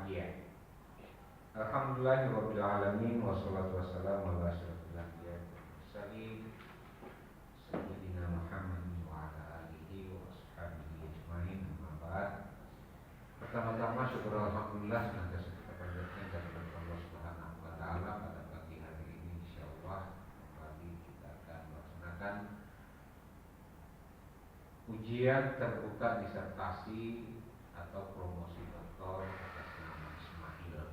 berbahagia. Alhamdulillahirabbil alamin wassalatu wassalamu ala asyrofil anbiya'i wal mursalin sayyidina Muhammadin wa ala alihi wa ashabihi ajmain. Amma ba'd. Pertama-tama syukur alhamdulillah senantiasa kita panjatkan kepada Allah Subhanahu wa taala pada pagi hari ini insyaallah kembali kita akan melaksanakan ujian terbuka disertasi atau promosi doktor atas nama Ismail.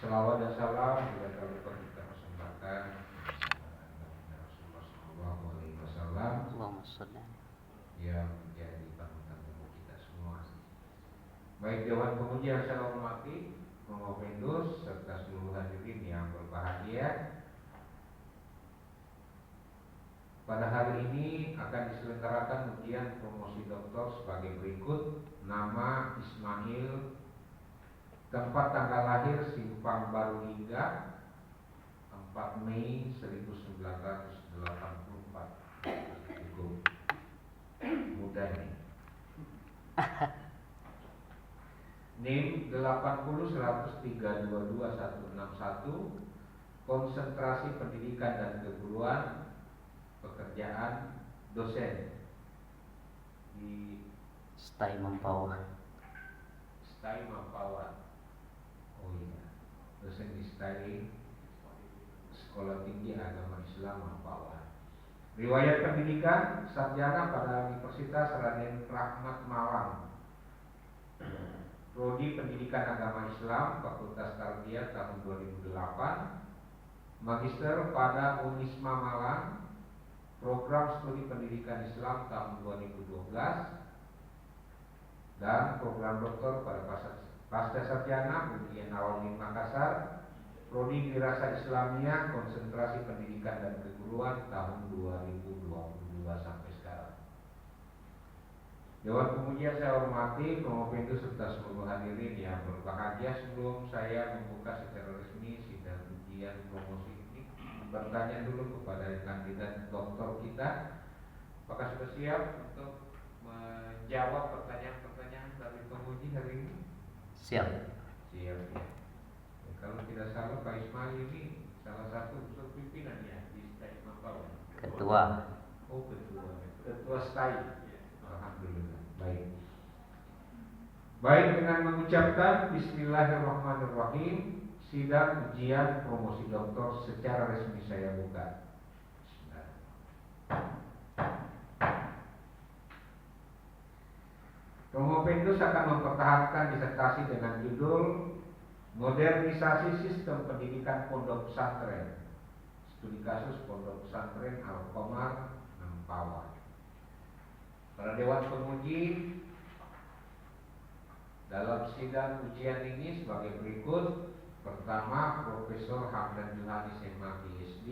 Selawat dan salam juga kali kita persembahkan kepada Rasulullah Sallallahu Alaihi Wasallam yang menjadi panutan untuk kita semua. Baik Dewan Pemuji yang saya hormati, Mengopendus serta seluruh hadirin yang berbahagia. Pada hari ini akan diselenggarakan ujian promosi doktor sebagai berikut. Nama Ismail, tempat tanggal lahir Simpang Baru Lingga 4 Mei 1984. Cukup mudah nih. NIM 80-103-22-161. Konsentrasi pendidikan dan keguruan, pekerjaan dosen di Stai Mampawa. Oh iya, dosen di Stai Sekolah Tinggi Agama Islam Mampawa. Riwayat pendidikan sarjana pada Universitas Raden Rahmat Malang. Prodi Pendidikan Agama Islam Fakultas Tarbiyah tahun 2008. Magister pada Unisma Malang. Program Studi Pendidikan Islam tahun 2012 dan program doktor pada pasca sarjana UIN Nawawi Makassar, Prodi Dirasa Islamiyah Konsentrasi Pendidikan dan Keguruan tahun 2022 sampai sekarang. Dewan Pemuji yang saya hormati, Pengopendus serta seluruh hadirin yang berbahagia, sebelum saya membuka secara resmi sidang ujian promosi ini, bertanya dulu kepada kandidat doktor kita, apakah sudah siap untuk menjawab pertanyaan-pertanyaan dari penguji hari ini? Siap. Siap ya. Kalau tidak salah Pak Ismail ini salah satu unsur pimpinan ya di Stai Mampawa. Ketua. Oh ketua Stai. Alhamdulillah. Baik, dengan mengucapkan Bismillahirrahmanirrahim, sidang ujian promosi doktor secara resmi saya buka. Pengopendus akan mempertahankan disertasi dengan judul Modernisasi Sistem Pendidikan Pondok Pesantren, studi kasus Pondok Pesantren Al-Qamar Mampawa. Para Dewan Penguji dalam sidang ujian ini sebagai berikut. Pertama, Profesor Hamdan Juhani SMA PhD,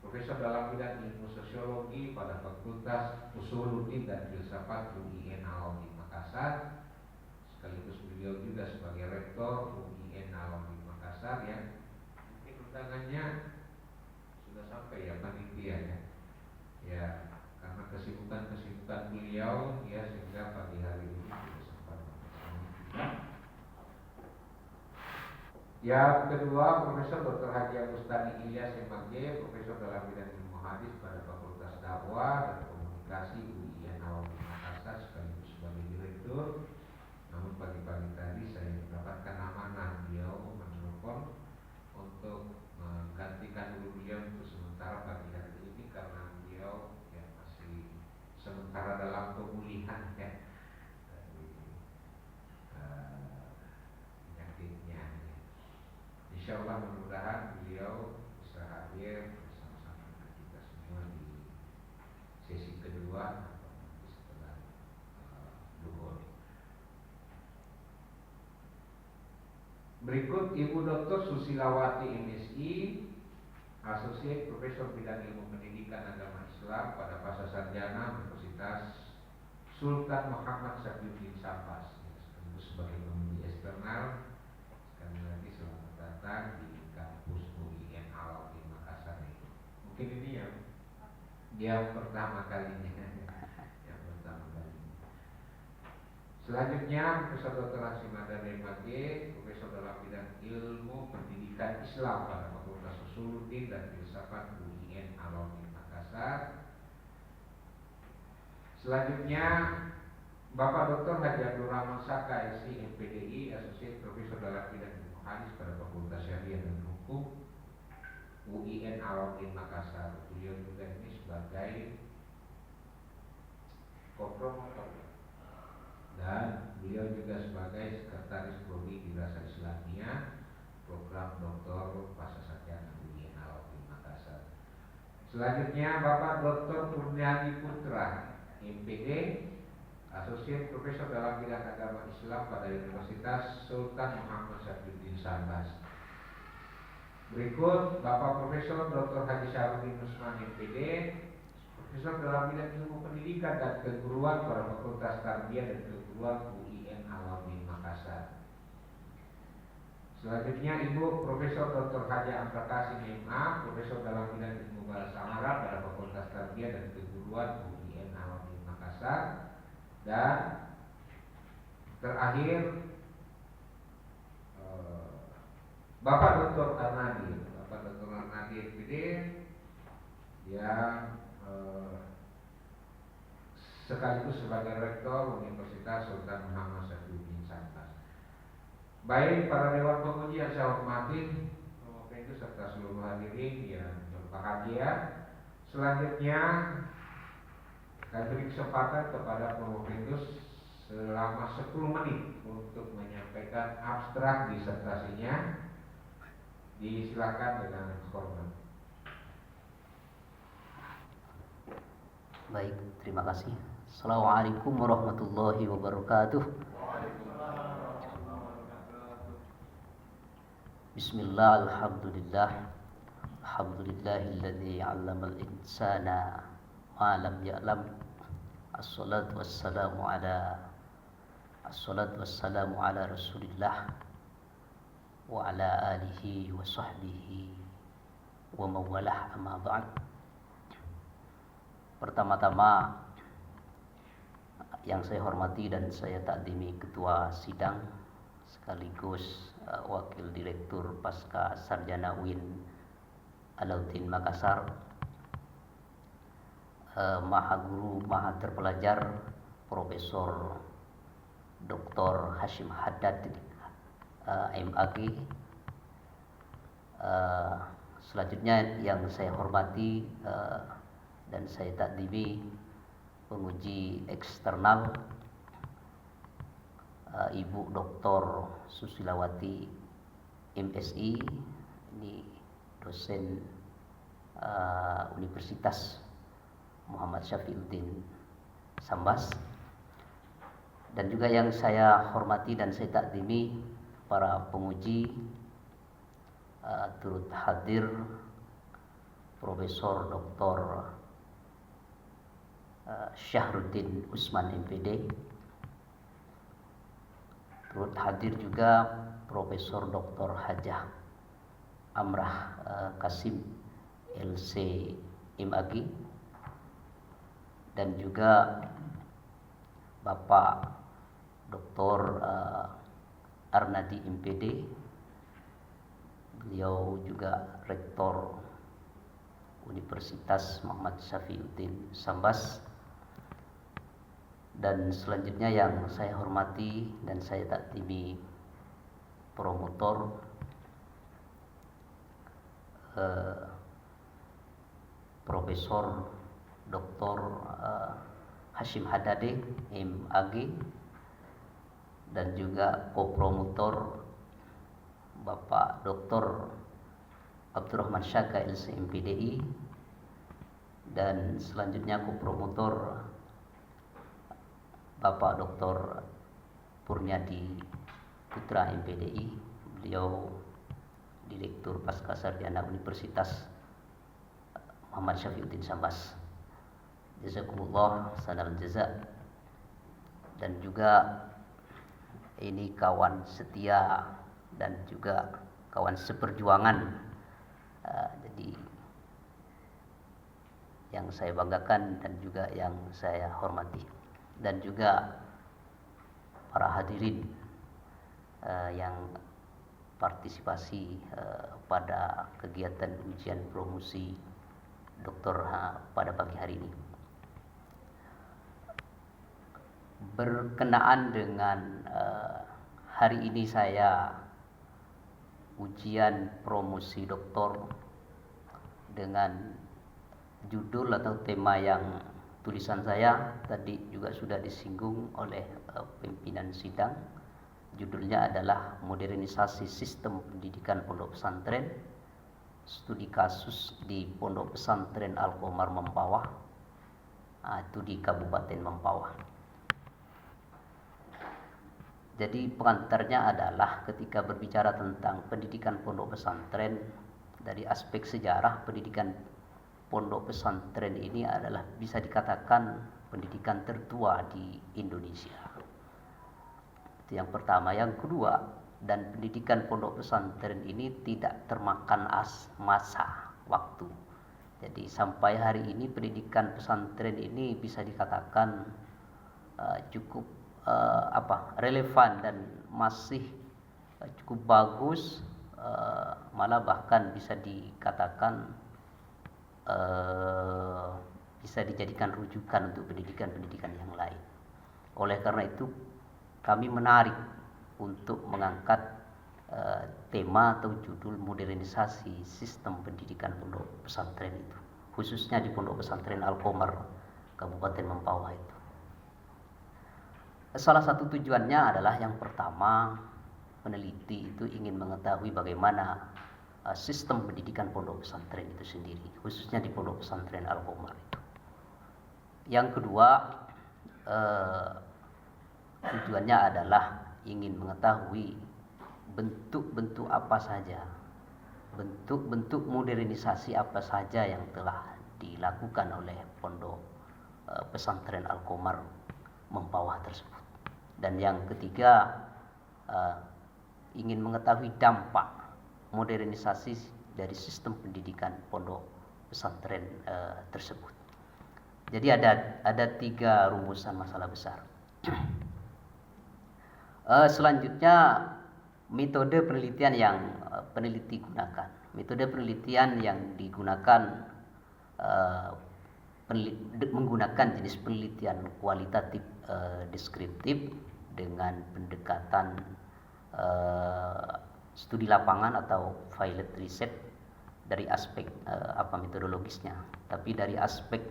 Profesor dalam bidang ilmu sosiologi pada Fakultas Usuluddin dan Filsafat UIN Nawawi Makassar. Sekaligus beliau juga sebagai Rektor UIN Nawawi Makassar ya. Mungkin undangannya sudah sampai ya panitia ya. Ya, karena kesibukan beliau ya sehingga pagi hari ini tidak sempat bersama kita. Yang kedua, Profesor Dr. Haji Agustani Ilyas MAG, Profesor dalam bidang ilmu hadis pada Fakultas Dakwah dan Komunikasi UIN Nawawi Makassar sekaligus sebagai direktur. Namun pagi-pagi tadi saya mendapatkan amanah beliau menelpon untuk menggantikan dulu beliau untuk sementara pagi hari ini karena beliau ya masih sementara dalam pemulihan ya dari penyakitnya. Insya Allah mudah-mudahan beliau bisa hadir bersama-sama dengan kita semua di sesi kedua atau nanti setelah duhur. Berikut Ibu Dr. Susilawati MSI, Associate Profesor Bidang Ilmu Pendidikan Agama Islam pada fase sarjana Universitas Sultan Muhammad Safiuddin Syahbaz, sebagai penguji eksternal. Sekali lagi selamat datang di kampus UIN Nawawi Makassar ini. Mungkin ini yang pertama kalinya. Selanjutnya Profesor Dr. Hasyim Haddad MAG, Profesor dalam bidang ilmu pendidikan Islam pada Fakultas Usuluddin dan Filsafat UIN Alauddin Makassar. Selanjutnya Bapak Dr. Haji Abdul Rahman Saka, SI MPDI, Asosiat Profesor dalam bidang ilmu hadis pada Fakultas Syariah dan Hukum UIN Alauddin Makassar. Beliau juga ini sebagai kopromotor dan beliau juga sebagai sekretaris prodi Dirasah Islamiyah program Dr. Pasca Sarjana UIN Alauddin Makassar. Selanjutnya Bapak Dr. Kurniadi Putra, MPD, Asosiat Profesor dalam bidang agama Islam pada Universitas Sultan Muhammad Syafiuddin Sambas. Berikut Bapak Profesor Dr. Haji Syarudin Usman, MPD, Profesor dalam bidang ilmu pendidikan dan keguruan pada Fakultas Tarbiyah dan Keguruan UIN Alauddin Makassar. Selanjutnya Ibu Profesor Dr. Haji Amra Qasim, MA, Profesor dalam bidang ilmu bahasa Arab pada Fakultas Tarbiyah dan Keguruan UIN Alauddin Makassar. Dan terakhir Bapak Dr. Arnadi, MPD, yang sekaligus sebagai Rektor Universitas Sultan Muhammad Syafiuddin Sambas. Baik para dewan penguji yang saya hormati, itu serta seluruh hadirin yang berbahagia. Selanjutnya kami beri kesempatan kepada Profesor selama 10 menit untuk menyampaikan abstrak disertasinya. Disilakan dengan hormat. Baik, terima kasih. Assalamualaikum warahmatullahi wabarakatuh. Bismillah, alhamdulillah. Alhamdulillahilladzi 'allamal insana ma lam ya'lam. Assalatu wassalamu ala Rasulillah wa ala alihi wa sahbihi wa mawalah, amma ba'd. Pertama-tama yang saya hormati dan saya takdimi Ketua Sidang sekaligus Wakil Direktur Pasca Sarjana UIN Alauddin Makassar, Maha Guru Maha Terpelajar Profesor Dr. Hasyim Haddad MAG. Selanjutnya yang saya hormati dan saya takdimi penguji eksternal Ibu Dr. Susilawati MSI, ini dosen Universitas Muhammad Syafiuddin Sambas, dan juga yang saya hormati dan saya takdimi para penguji, turut hadir Profesor Dr. Syahruddin Usman, MPD, turut hadir juga Profesor Dr. Hajah Amrah Qasim, LC MAG, dan juga Bapak Dr. Arnadi, MPD. Beliau juga Rektor Universitas Muhammad Syafiuddin Sambas. Dan selanjutnya yang saya hormati dan saya takdimi promotor Profesor Dr. Hasyim Haddad MAG, dan juga kopromotor Bapak Dr. Abdurrahman Syaka, LC MPDI, dan selanjutnya kopromotor Bapak Dr. Purniadi Putra, MPDI. Beliau Direktur Pasca Sarjana Universitas Muhammad Syafiuddin Sambas. Jazakumullah sanal jaza. Dan juga ini kawan setia dan juga kawan seperjuangan. Jadi yang saya banggakan dan juga yang saya hormati. Dan juga para hadirin yang partisipasi pada kegiatan ujian promosi doktor pada pagi hari ini. Berkenaan dengan hari ini saya ujian promosi doktor dengan judul atau tema yang tulisan saya tadi juga sudah disinggung oleh pimpinan sidang. Judulnya adalah Modernisasi Sistem Pendidikan Pondok Pesantren, Studi Kasus di Pondok Pesantren Al-Qomar Mempawah, itu di Kabupaten Mempawah. Jadi pengantarnya adalah ketika berbicara tentang pendidikan pondok pesantren, dari aspek sejarah pendidikan pondok pesantren ini adalah bisa dikatakan pendidikan tertua di Indonesia. Itu yang pertama. Yang kedua, dan pendidikan pondok pesantren ini tidak termakan masa waktu. Jadi sampai hari ini pendidikan pesantren ini bisa dikatakan cukup relevan dan masih cukup bagus, malah bahkan bisa dikatakan bisa dijadikan rujukan untuk pendidikan-pendidikan yang lain. Oleh karena itu kami menarik untuk mengangkat tema atau judul modernisasi sistem pendidikan pondok pesantren itu, khususnya di Pondok Pesantren Al-Qomar Kabupaten Mempawah itu. Salah satu tujuannya adalah yang pertama, peneliti itu ingin mengetahui bagaimana sistem pendidikan pondok pesantren itu sendiri, khususnya di Pondok Pesantren Al-Qomar itu. Yang kedua, tujuannya adalah ingin mengetahui bentuk-bentuk apa saja, bentuk-bentuk modernisasi apa saja yang telah dilakukan oleh Pondok Pesantren Al-Qomar Mempawah tersebut. Dan yang ketiga, ingin mengetahui dampak modernisasi dari sistem pendidikan pondok pesantren tersebut. Jadi ada 3 rumusan masalah besar. Selanjutnya, metode penelitian yang peneliti gunakan. Metode penelitian yang digunakan menggunakan jenis penelitian kualitatif deskriptif dengan pendekatan studi lapangan atau field research dari aspek metodologisnya, tapi dari aspek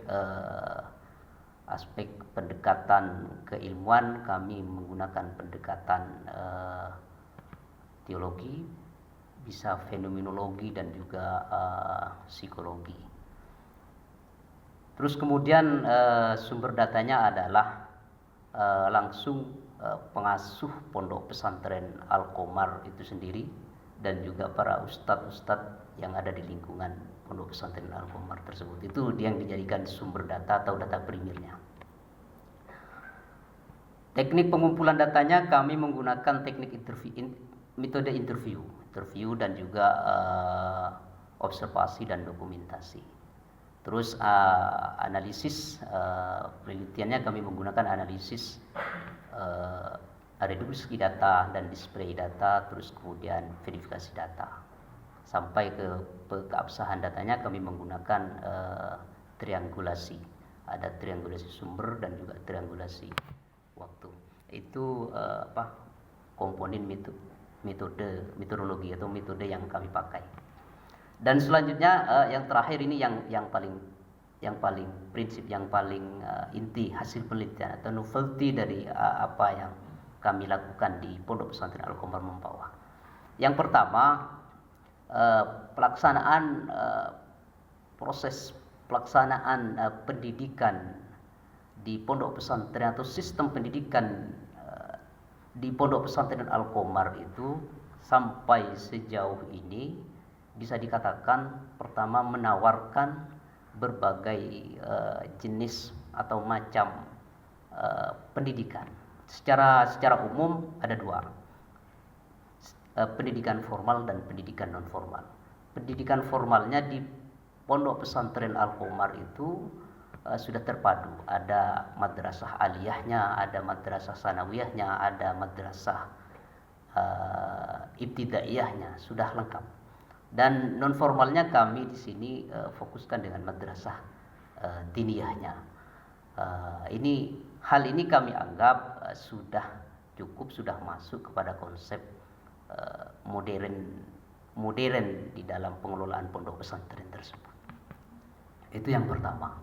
pendekatan keilmuan kami menggunakan pendekatan teologi, bisa fenomenologi dan juga psikologi. Terus kemudian sumber datanya adalah langsung pengasuh Pondok Pesantren Al-Qomar itu sendiri dan juga para ustadz-ustadz yang ada di lingkungan Pondok Pesantren Al-Qomar tersebut. Itu yang dijadikan sumber data atau data primernya. Teknik pengumpulan datanya kami menggunakan teknik metode interview dan juga observasi dan dokumentasi. Terus analisis penelitiannya kami menggunakan analisis reduksi data dan display data, terus kemudian verifikasi data. Sampai ke keabsahan datanya kami menggunakan triangulasi. Ada triangulasi sumber dan juga triangulasi waktu. Itu komponen metodologi atau metode yang kami pakai. Dan selanjutnya yang terakhir ini yang paling prinsip yang paling inti hasil penelitian atau novelty dari apa yang kami lakukan di Pondok Pesantren Al-Qomar Mempawah. Yang pertama, proses pelaksanaan pendidikan di Pondok Pesantren atau sistem pendidikan di Pondok Pesantren Al-Qomar itu sampai sejauh ini bisa dikatakan pertama menawarkan berbagai jenis atau macam pendidikan. Secara umum ada 2, pendidikan formal dan pendidikan non formal. Pendidikan formalnya di Pondok Pesantren Al-Qomar itu sudah terpadu. Ada madrasah aliyahnya, ada madrasah sanawiyahnya, ada madrasah ibtidaiyahnya, sudah lengkap. Dan non formalnya kami di sini fokuskan dengan madrasah diniyahnya. Hal ini kami anggap sudah cukup, sudah masuk kepada konsep modern di dalam pengelolaan pondok pesantren tersebut. Itu yang pertama.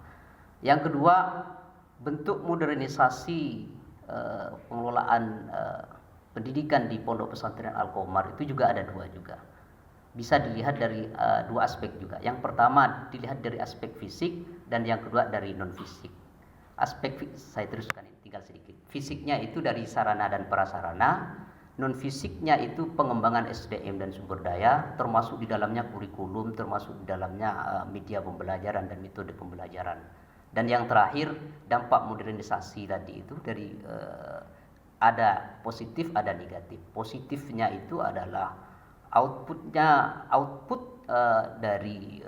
Yang kedua, bentuk modernisasi pengelolaan pendidikan di pondok pesantren Al-Qomar itu juga ada dua juga. Bisa dilihat dari dua aspek juga. Yang pertama dilihat dari aspek fisik dan yang kedua dari non fisik. Saya teruskan ini tinggal sedikit. Fisiknya itu dari sarana dan prasarana, non fisiknya itu pengembangan SDM dan sumber daya, termasuk di dalamnya kurikulum, termasuk di dalamnya media pembelajaran dan metode pembelajaran. Dan yang terakhir, dampak modernisasi tadi itu dari ada positif, ada negatif. Positifnya itu adalah output dari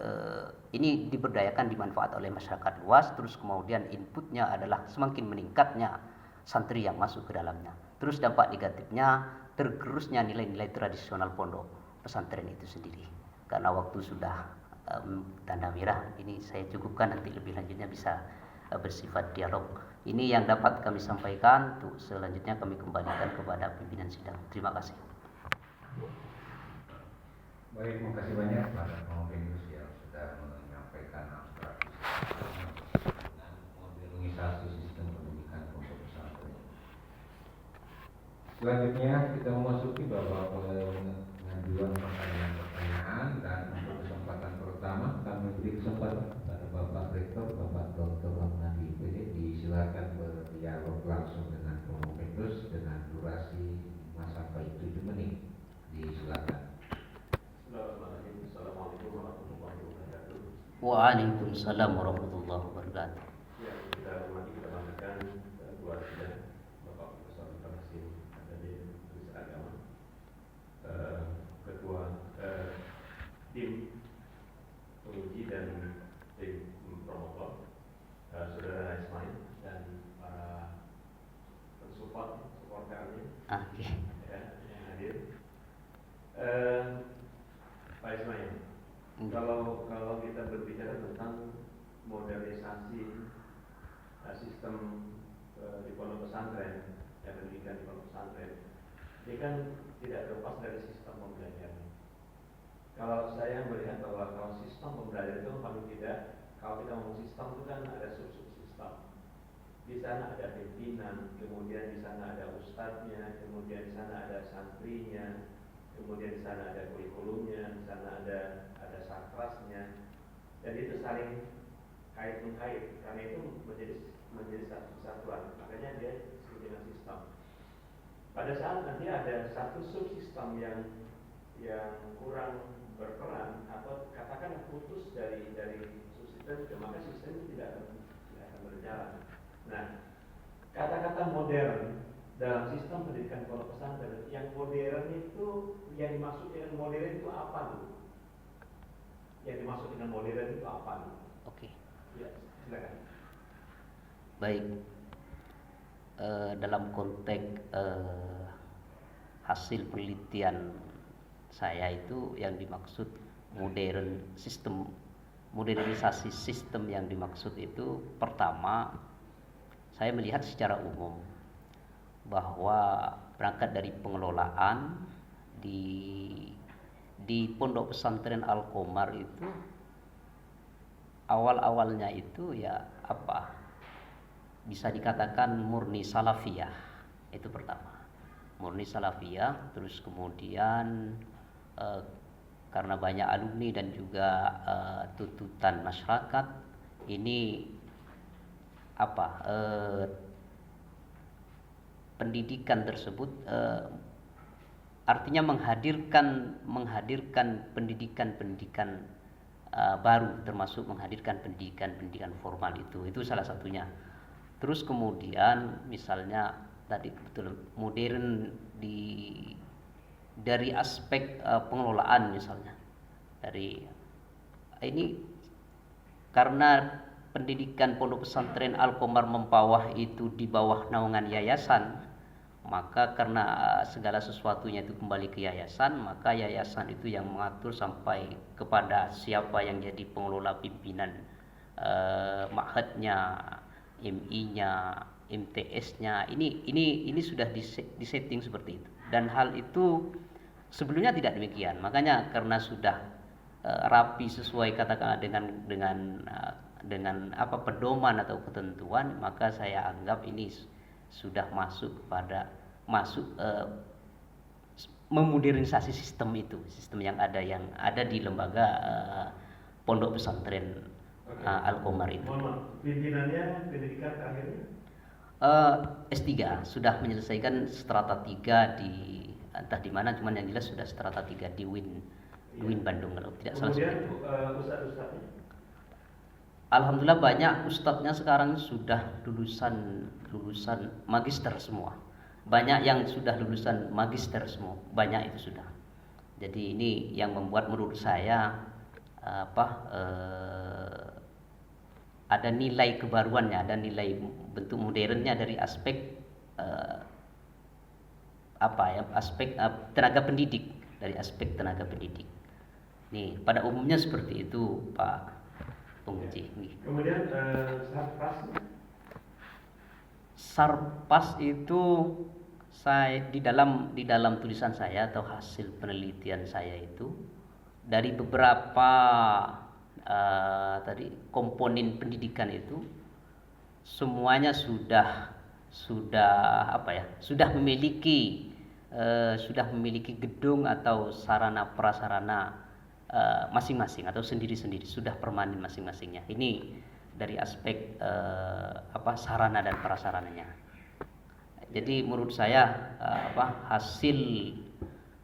ini diberdayakan, dimanfaat oleh masyarakat luas. Terus kemudian inputnya adalah semakin meningkatnya santri yang masuk ke dalamnya. Terus dampak negatifnya tergerusnya nilai-nilai tradisional pondok pesantren itu sendiri. Karena waktu sudah tanda merah, ini saya cukupkan, nanti lebih lanjutnya bisa bersifat dialog. Ini yang dapat kami sampaikan. Untuk selanjutnya kami kembalikan kepada pimpinan sidang. Terima kasih. Baik, terima kasih banyak kepada Pemimpin yang sudah menyampaikan abstraksi dengan modernisasi sistem pendidikan pondok pesantren. Selanjutnya kita memasuki babak pengajuan pertanyaan-pertanyaan, dan untuk kesempatan pertama kami beri kesempatan kepada Bapak Rektor, Bapak Dr. Ramadi PD, disilakan berdialog langsung dengan Pemimpin dengan durasi 5 sampai 7 menit. Disilakan. Assalamualaikum warahmatullahi wabarakatuh. Waalaikumsalam warahmatullahi wabarakatuh. Ya, kita hormati, kita banggakan keluarga Bapak Profesor Ibrahim Adadi Minister Agama, Ketua tim penguji dan tim promotor, Saudara Ismail dan para support kami ya, yang hadir. Pak Ismail, kalau kita berbicara tentang modernisasi sistem di pondok pesantren, pendidikan di pondok pesantren, ini kan tidak terlepas dari sistem pembelajaran. Kalau saya melihat bahwa kalau sistem pembelajaran itu paling tidak, kalau kita ngomong sistem itu kan ada sub-sistem. Di sana ada pimpinan, kemudian di sana ada ustadznya, kemudian di sana ada santrinya, kemudian di sana ada kurikulumnya, di sana ada sakrasnya, dan itu saling kait mengkait. Karena itu menjadi satu kesatuan. Makanya dia disebut dengan sistem. Pada saat nanti ada satu subsistem yang kurang berperan atau katakan putus dari subsistem, maka sistem itu tidak akan berjalan. Nah, kata-kata modern dalam sistem pendidikan pondok pesantren, yang modern itu, yang dimaksud dengan modern itu apa dulu? Yang dimaksud dengan modern itu apa dulu? Oke. Ya, silakan. Baik. Dalam konteks hasil penelitian saya itu yang dimaksud modernisasi sistem yang dimaksud itu, pertama saya melihat secara umum bahwa berangkat dari pengelolaan di pondok pesantren Al-Qomar itu awal-awalnya itu ya bisa dikatakan murni salafiyah. Itu pertama, murni salafiyah. Terus kemudian karena banyak alumni dan juga tuntutan masyarakat, ini pendidikan tersebut artinya menghadirkan pendidikan baru, termasuk menghadirkan pendidikan formal itu salah satunya. Terus kemudian misalnya tadi betul modern dari aspek pengelolaan, misalnya dari ini karena pendidikan pondok pesantren Al-Qamar Mempawah itu di bawah naungan yayasan, maka karena segala sesuatunya itu kembali ke yayasan, maka yayasan itu yang mengatur sampai kepada siapa yang jadi pengelola pimpinan ma'hadnya, MI-nya, MTS-nya. Ini sudah disetting seperti itu. Dan hal itu sebelumnya tidak demikian. Makanya karena sudah rapi sesuai katakanlah dengan apa pedoman atau ketentuan, maka saya anggap ini sudah masuk memodernisasi sistem itu, sistem yang ada di lembaga pondok pesantren Al-Qamar itu. Pimpinannya pendidikan akhirnya S3 sudah menyelesaikan strata 3 di entah di mana, cuman yang jelas sudah strata 3 di UIN Bandung kalau tidak salah. Kemudian ustadz-ustadznya? Alhamdulillah banyak ustadznya sekarang sudah lulusan magister semua. Banyak yang sudah lulusan magister semua, banyak itu sudah. Jadi ini yang membuat menurut saya ada nilai kebaruannya, ada nilai bentuk modernnya dari aspek aspek tenaga pendidik, dari aspek tenaga pendidik. Nih, pada umumnya seperti itu, Pak Penguji. Kemudian Sarpas itu saya di dalam tulisan saya atau hasil penelitian saya itu dari beberapa tadi komponen pendidikan itu semuanya sudah memiliki gedung atau sarana prasarana masing-masing atau sendiri-sendiri, sudah permanen masing-masingnya. Ini dari aspek sarana dan prasarananya. Jadi menurut saya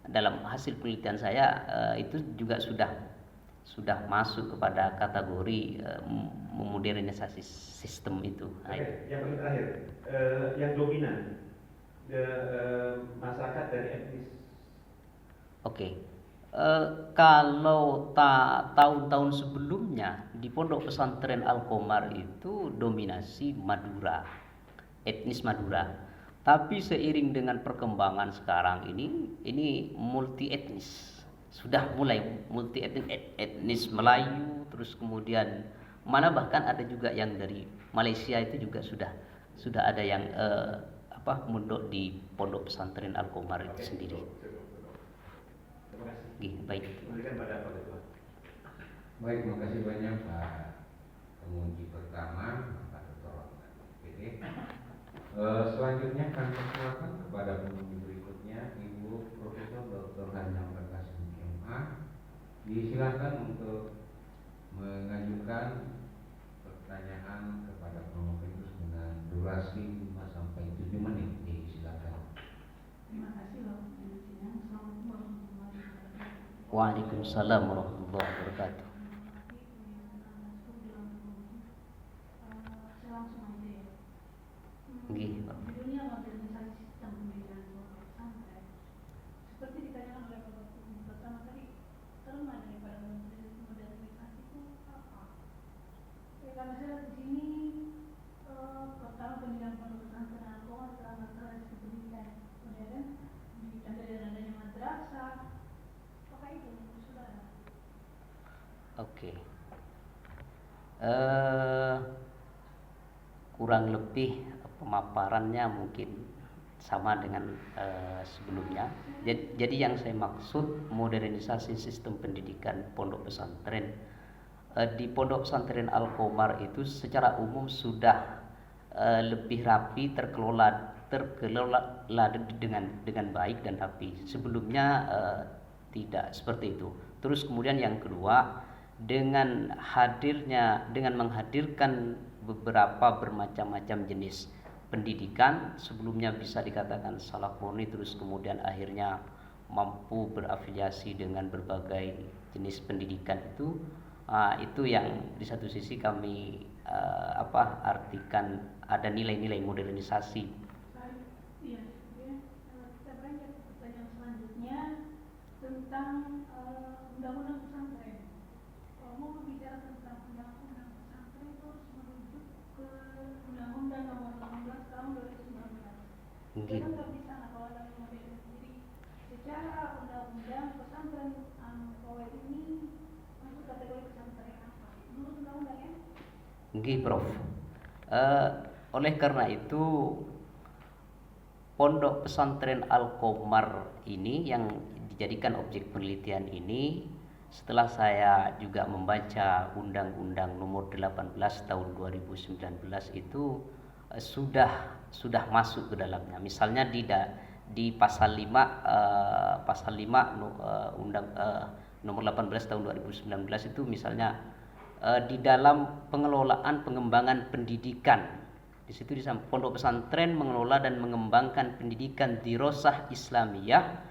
dalam hasil penelitian saya itu juga sudah masuk kepada kategori memodernisasi sistem itu. Oke, yang paling terakhir, yang dominan masyarakat dari etnis. Oke. Kalau tahun-tahun sebelumnya di pondok pesantren Al-Qamar itu dominasi Madura, etnis Madura. Tapi seiring dengan perkembangan sekarang ini multi etnis. Sudah mulai multi etnis Melayu, terus kemudian bahkan ada juga yang dari Malaysia itu juga sudah ada yang mondok di pondok pesantren Al-Qamar itu sendiri. Baik. Baik, terima kasih banyak Pak penguji pertama, Pak Dr. PD. Selanjutnya kami persilakan kepada penguji berikutnya, Ibu Profesor Dr. Hanyang Berkasim MA. Disilakan untuk mengajukan pertanyaan kepada Profesor dengan durasi 5 sampai 7 menit. Silakan. Terima kasih Bapak Presiden. Assalamualaikum warahmatullahi wabarakatuh. Waalaikumsalam warahmatullahi wabarakatuh. Saya langsung aja ya. Judulnya modernisasi sistem pendidikan pondok pesantren. Seperti ditanyakan oleh Bapak pertama tadi, terma daripada modernisasi itu apa? Ya, karena saya lihat di sini pertama pendidikan pondok pesantren Al-Qamar terangkat tradisi pendidikan modern, pendidikan dari adanya madrasah. Apakah itu menurut saudara? Oke. Kurang lebih pemaparannya mungkin sama dengan sebelumnya. Jadi yang saya maksud modernisasi sistem pendidikan pondok pesantren di pondok pesantren Al-Qamar itu secara umum sudah lebih rapi, terkelola dengan baik dan rapi. Sebelumnya tidak seperti itu. Terus kemudian yang kedua, dengan menghadirkan beberapa bermacam-macam jenis pendidikan, sebelumnya bisa dikatakan salaf murni, terus kemudian akhirnya mampu berafiliasi dengan berbagai jenis pendidikan itu yang di satu sisi kami artikan ada nilai-nilai modernisasi. Iya, kita beranjak ke pertanyaan selanjutnya tentang undang-undang pesantren. Kalau mau berbicara tentang undang-undang pesantren itu harus ke Undang-Undang Nomor 18 Tahun 2019. Nggih. Kita nggak bisa kalau ada model sendiri. Secara undang-undang pesantren Kowe ini masuk kategori pesantren apa? Menurut undang-undang ya? Nggih, Prof. Oleh karena itu Pondok Pesantren Al-Qomar ini yang dijadikan objek penelitian ini, setelah saya juga membaca Undang-Undang Nomor 18 Tahun 2019 itu sudah masuk ke dalamnya. Misalnya di pasal 5 Undang Nomor 18 Tahun 2019 itu misalnya di dalam pengelolaan pengembangan pendidikan. Di situ pondok pesantren mengelola dan mengembangkan pendidikan dirosah Islamiyah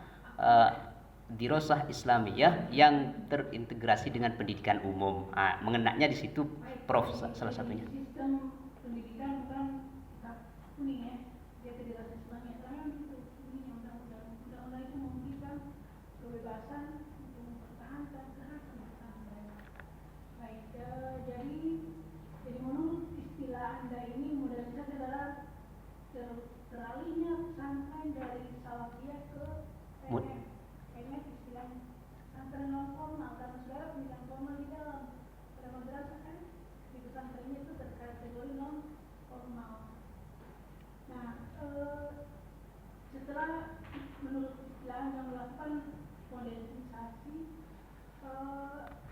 yang terintegrasi dengan pendidikan umum. Mengenaknya di situ, Prof, salah satunya. Sistem pendidikan bukan kitab kuning ya, dia tidak Islamnya. Karena itu ini undang-undang itu memberikan kebebasan untuk mempertahankan kehadiran pesantren. Baik, jadi menurut istilah Anda ini modernisasi adalah teralihnya pesantren dari salafiyah ke PNS, istilah pesantren non formal, karena saudara pendidikan formal di dalam pada madrasah kan di pesantrennya itu terkategori non formal. Nah, setelah menurut istilah Anda melakukan modernisasi,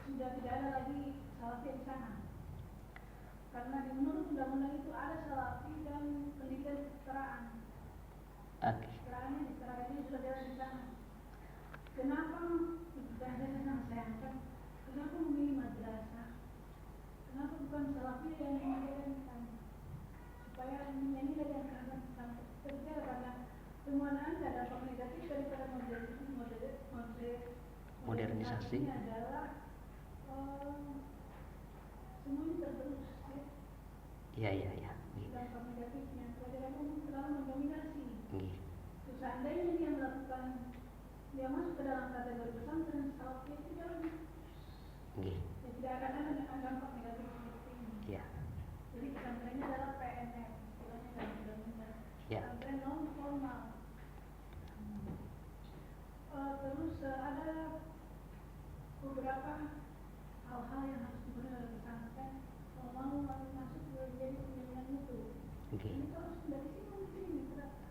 sudah tidak ada lagi salafiyah di sana. Karena menurut undang-undang itu ada salafi dan pendidikan kesetaraan. Kesetaraannya sudah ada di sana. Kenapa? Saya sangat sayangkan. Kenapa memilih madrasah? Kenapa bukan salafi yang memodernkan? Supaya ini dari anak-anak terjadi karena temuan Anda dampak negatif daripada modernisasi adalah semuanya tergerus. Iya. Dampak negatifnya pelajaran umum terlalu mendominasi. Seandainya dia melakukan, dia masuk ke dalam kategori pesantren salafiyah itu jalan. Ya, tidak akan ada dampak negatif seperti ini. Iya. Jadi pesantrennya adalah PNS, istilahnya dalam undang-undang. Pesantren non formal. Terus ada beberapa hal-hal yang harus dipenuhi oleh pesantren kalau mau masuk menjadi penjaringan mutu. Ini harus dari sini terasa.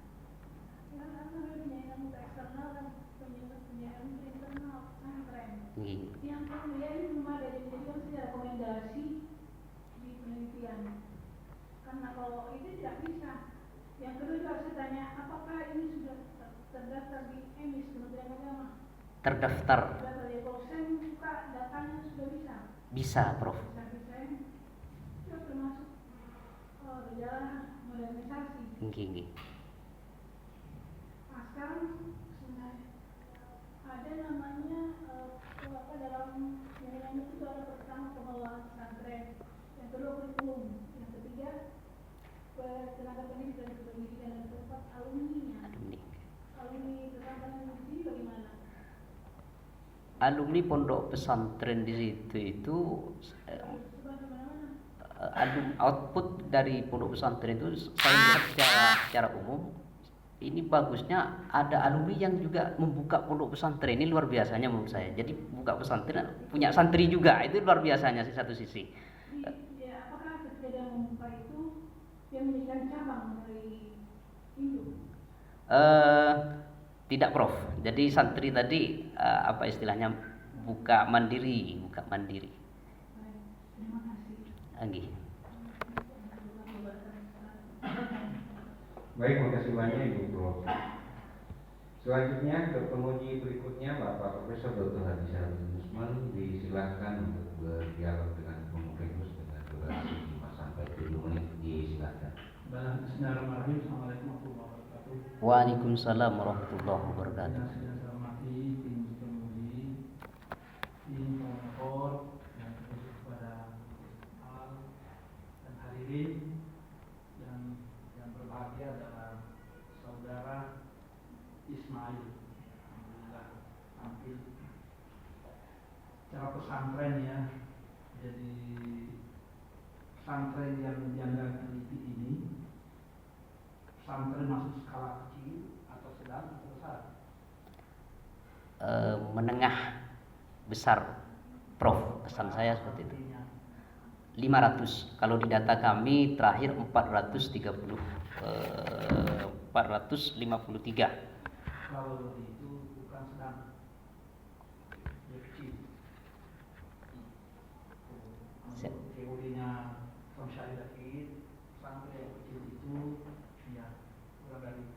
Karena penjaringan mutu eksternal dan penjaringan mutu internal pesantren. Yang kemudian ini belum ada, jadi kan saya rekomendasi di penelitian. Karena kalau itu tidak bisa. Yang kedua juga saya tanya, apakah ini sudah terdaftar di EMIS Kementerian Agama? Terdaftar. Kalau saya buka datanya sudah bisa. Bisa, Prof. Itu termasuk berjalan modernisasi. Nggih. Nah, sekarang ada namanya dalam jaringan itu ada pertama pengelolaan pesantren, yang kedua kurikulum, yang ketiga tenaga pendidik dan kependidikan, dan keempat alumninya. Alumni pesantren di sini bagaimana? Alumni pondok pesantren di situ itu output dari pondok pesantren itu saya lihat secara umum ini bagusnya ada alumni yang juga membuka pondok pesantren. Ini luar biasanya menurut saya. Jadi buka pesantren punya santri juga, itu luar biasanya di satu sisi. Ya, apakah ketika dia membuka itu dia menjadikan cabang dari induk? Tidak, Prof. Jadi santri tadi apa istilahnya buka mandiri. Baik, terima kasih. Nggih. Baik, makasih banyak Ibu Prof. Selanjutnya ke penguji berikutnya Bapak Profesor Dr. Haji Syahrul Usman, disilakan untuk berdialog dengan pemukus dengan durasi 5 sampai 7 menit. Disilakan. Bismillahirrahmanirrahim. Assalamualaikum warahmatullahi wabarakatuh. Waalaikumsalam warahmatullahi wabarakatuh. Yang saya hormati tim penguji, tim pelapor, dan khusus kepada Al dan hadirin yang berbahagia adalah saudara Ismail. Alhamdulillah tampil secara pesantren ya. Jadi pesantren yang Anda teliti ini, pesantren masuk skala kecil atau sedang atau besar? Menengah besar, Prof. Pesan saya seperti itu. 500. Kalau di data kami terakhir 453. Kalau itu bukan sedang, dia kecil. Menurut teorinya Tom Syahidakid, pesantren yang kecil itu ya kurang dari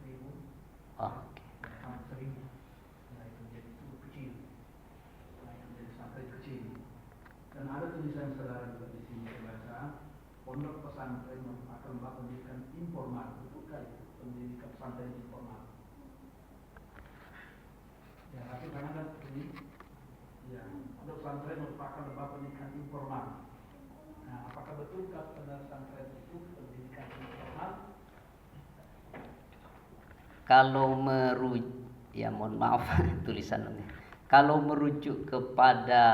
1000. Oh, Sampai 1000. Nah itu jadi itu kecil. Nah itu jadi sampai kecil. Dan ada tulisan saudara juga di sini saya baca, pondok pesantren merupakan lembaga pendidikan informal. Betulkah itu pendidikan pesantren informal? Ya, tapi karena kan ini, ya, pondok pesantren merupakan lembaga pendidikan informal. Nah, apakah betulkah pondok pesantren itu pendidikan informal? kalau ya mohon maaf tulisannya. Kalau merujuk kepada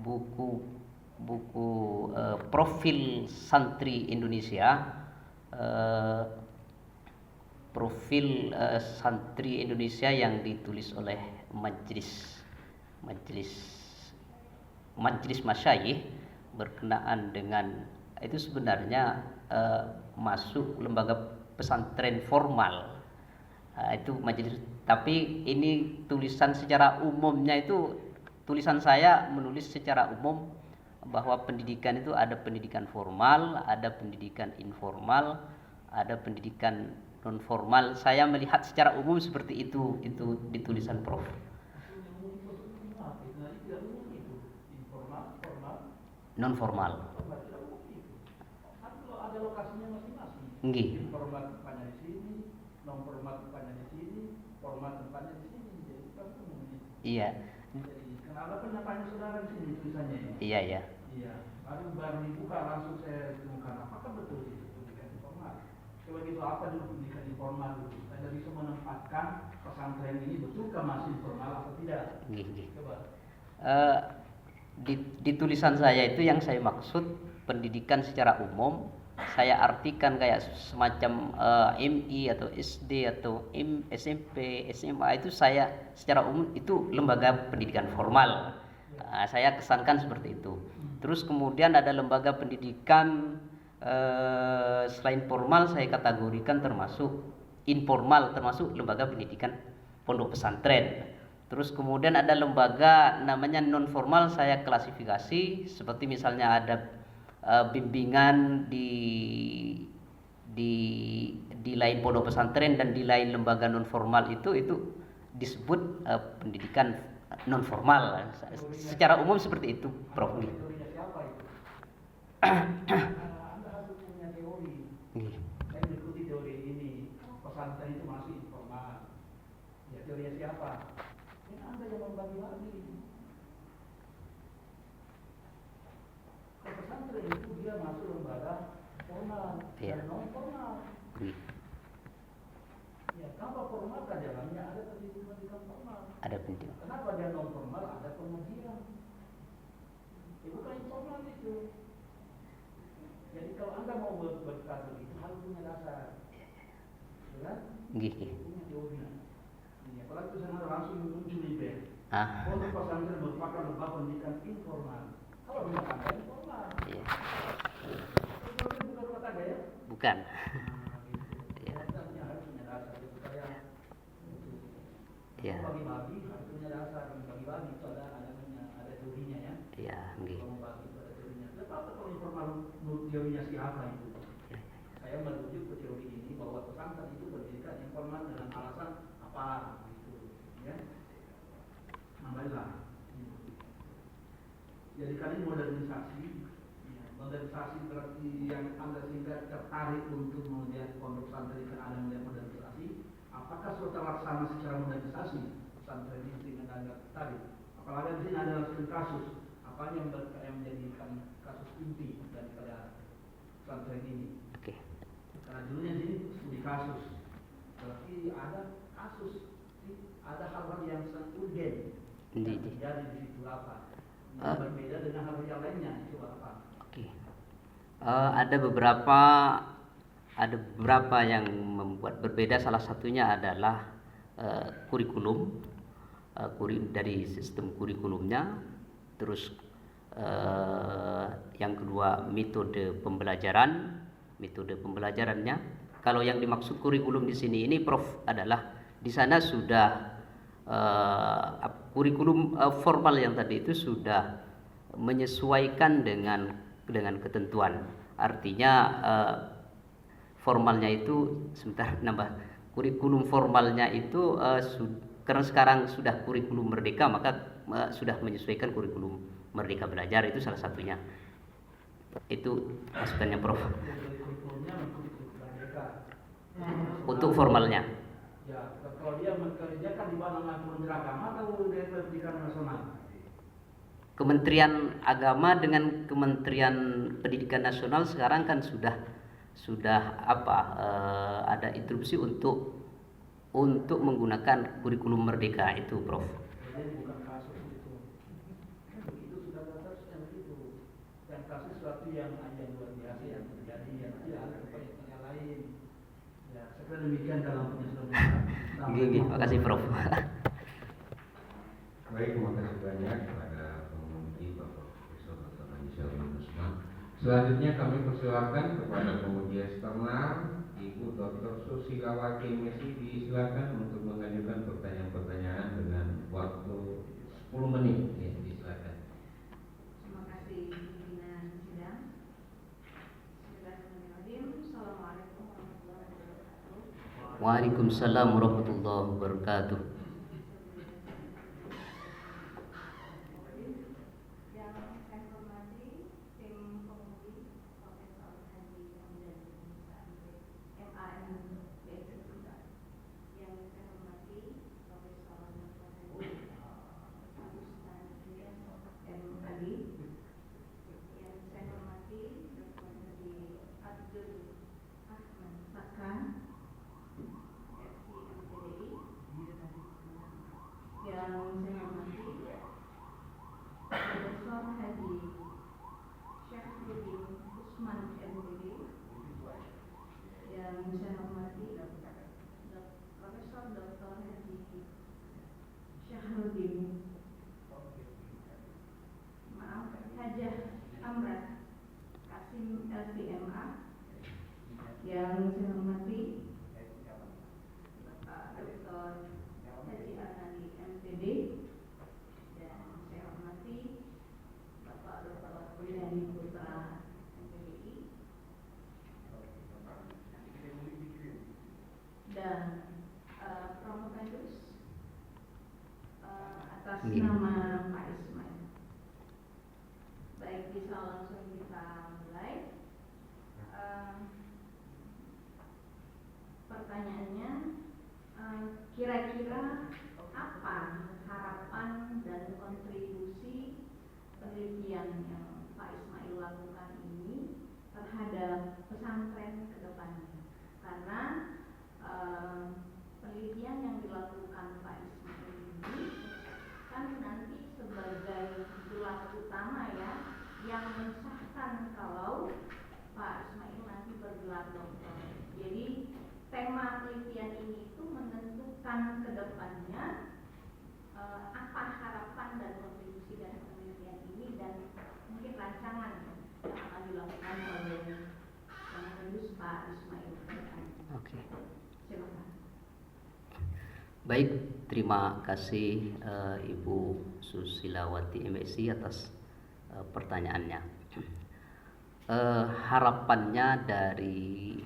buku profil santri Indonesia, santri Indonesia yang ditulis oleh Majelis Masyayikh berkenaan dengan itu sebenarnya masuk lembaga pesantren formal. Itu majelis, tapi ini tulisan secara umumnya itu tulisan saya menulis secara umum bahwa pendidikan itu ada pendidikan formal, ada pendidikan informal, ada pendidikan non formal. Saya melihat secara umum seperti itu di tulisan Prof. Non formal. Ada lokasinya masing-masing. Nggih. Formal tempatnya di sini, non formal tempatnya di sini, formal tempatnya di sini. Jadi kan umumnya. Iya. Jadi kenapa penyampaian saudara di sini tulisannya ini? Iya, iya. Iya. Baru dibuka langsung saya temukan apakah betul itu pendidikan informal. Coba gitu apa dulu pendidikan informal dulu? Saya bisa menempatkan pesantren ini betulkah masih informal atau tidak? Nggih. Coba. Di tulisan saya itu yang saya maksud pendidikan secara umum, saya artikan kayak semacam MI atau SD atau SMP, SMA itu saya secara umum itu lembaga pendidikan formal. Saya kesankan seperti itu. Terus kemudian ada lembaga pendidikan selain formal saya kategorikan termasuk informal, termasuk lembaga pendidikan pondok pesantren. Terus kemudian ada lembaga namanya non formal saya klasifikasi seperti misalnya ada bimbingan di lain pondok pesantren dan di lain lembaga non formal itu disebut pendidikan non formal. Secara umum seperti itu, Prof. Teorinya siapa itu? Anda harus punya teori. Saya mengikuti teori ini. Pesantren itu masih informal. Ya teorinya siapa? Ini Anda yang membagi-bagi. Kalau pesantren itu dia masuk lembaga formal dan non formal. Ya, kenapa formal kan dalamnya ada pendidikan formal? Ada pendidikan. Kenapa dia non formal ada pengajian? Bukan informal itu. Jadi kalau Anda mau berkata begitu harus punya dasar, kan? Punya teorinya. Ya, kalau itu sana langsung muncul ide. Pondok pesantren merupakan lembaga pendidikan informal. Kalau rumah tangga informal. Iya. Itu bukan rumah tangga ya? Bukan. Gitu. Anda harus punya dasar supaya Iya. bagi-bagi harus punya dasar. Bagi-bagi itu ada teorinya ya. Iya, nggih. Kalau bagi itu ada teorinya. Tetapi kalau informal teorinya siapa itu? Saya merujuk ke teori ini bahwa pesantren itu pendidikan informal dengan alasan apa gitu, ya. Baiklah. Jadi kali modernisasi, ya, modernisasi berarti yang Anda sehingga tertarik untuk melihat pondok pesantren kan ada melihat modernisasi. Apakah sudah terlaksana secara modernisasi pesantren ini sehingga Anda tertarik? Apalagi di sini ada kasus apa yang menjadikan kasus inti daripada pesantren ini. Karena dulunya sini studi kasus, berarti ada kasus, ada hal-hal yang sangat urgen yang terjadi di situ apa. yang berbeda dengan hal yang lainnya itu apa? Oke. Ada beberapa yang membuat berbeda. Salah satunya adalah kurikulum, dari sistem kurikulumnya. Terus yang kedua metode pembelajarannya. Kalau yang dimaksud kurikulum di sini ini, Prof, adalah di sana sudah kurikulum formal yang tadi itu sudah menyesuaikan dengan ketentuan. Artinya formalnya itu kurikulum formalnya itu karena sekarang sudah kurikulum merdeka, maka sudah menyesuaikan kurikulum merdeka belajar, itu salah satunya. Itu masukannya, Prof. Kurikulumnya kurikulum merdeka. Untuk formalnya. Ya, kalau dia mengerjakan di bawah naungan Kementerian Agama atau dari Pendidikan Nasional? Kementerian Agama dengan Kementerian Pendidikan Nasional sekarang kan sudah ada instruksi untuk menggunakan kurikulum merdeka itu, Prof. Jadi bukan kasus itu. Itu sudah kasus yang itu. Dan kasus suatu yang luar biasa yang terjadi, yang tidak ada upaya lain. Ya, saya kira demikian dalam penjelasan. Terima kasih, Prof. Baik, terima kasih banyak kepada pengundi Bapak Profesor Dr. Haji Syarifudin Usman. Selanjutnya kami persilakan kepada pengundi eksternal Ibu Dr. Susilawati Mesi, disilakan untuk mengajukan pertanyaan-pertanyaan dengan waktu 10 menit. Ya, disilakan. Terima kasih pimpinan sidang. Bismillahirrahmanirrahim. Assalamualaikum warahmatullahi wabarakatuh. Waalaikumsalam warahmatullahi wabarakatuh. Yang saya hormati tim pengundi Profesor Haji Hamdan MAM BSI. Yang saya hormati Profesor Dr. Haji Agustan M. Ali. Yang saya hormati Dr. Haji Abdul Ahmad Fakar, FCMPDI. Yang saya hormati Profesor Haji Syahruddin Usman MPD. Yang saya hormati Profesor Dr. Haji Syahruddin Hajah Amrat Kasim LPMA. Yang saya hormati Bapak Dr. Haji Anani MPD. Dan saya hormati Bapak Dr. William Putra MPDI. Dan Promotorius atas nama Pak Ismail. Baik, bisa langsung kita mulai. Pertanyaannya, kira-kira apa harapan dan kontribusi penelitian yang Pak Ismail lakukan ini terhadap pesantren ke depannya? Karena penelitian yang dilakukan Pak Ismail ini kan nanti sebagai gelar utama ya, yang mensahkan kalau Pak Ismail nanti bergelar doktor. Jadi tema penelitian ini itu menentukan ke depannya apa harapan dan kontribusi dari penelitian ini, dan mungkin rancangan yang akan dilakukan oleh Pak Ismail ke depan. Oke. Silakan. Baik, terima kasih Ibu Susilawati MSI atas pertanyaannya. Harapannya dari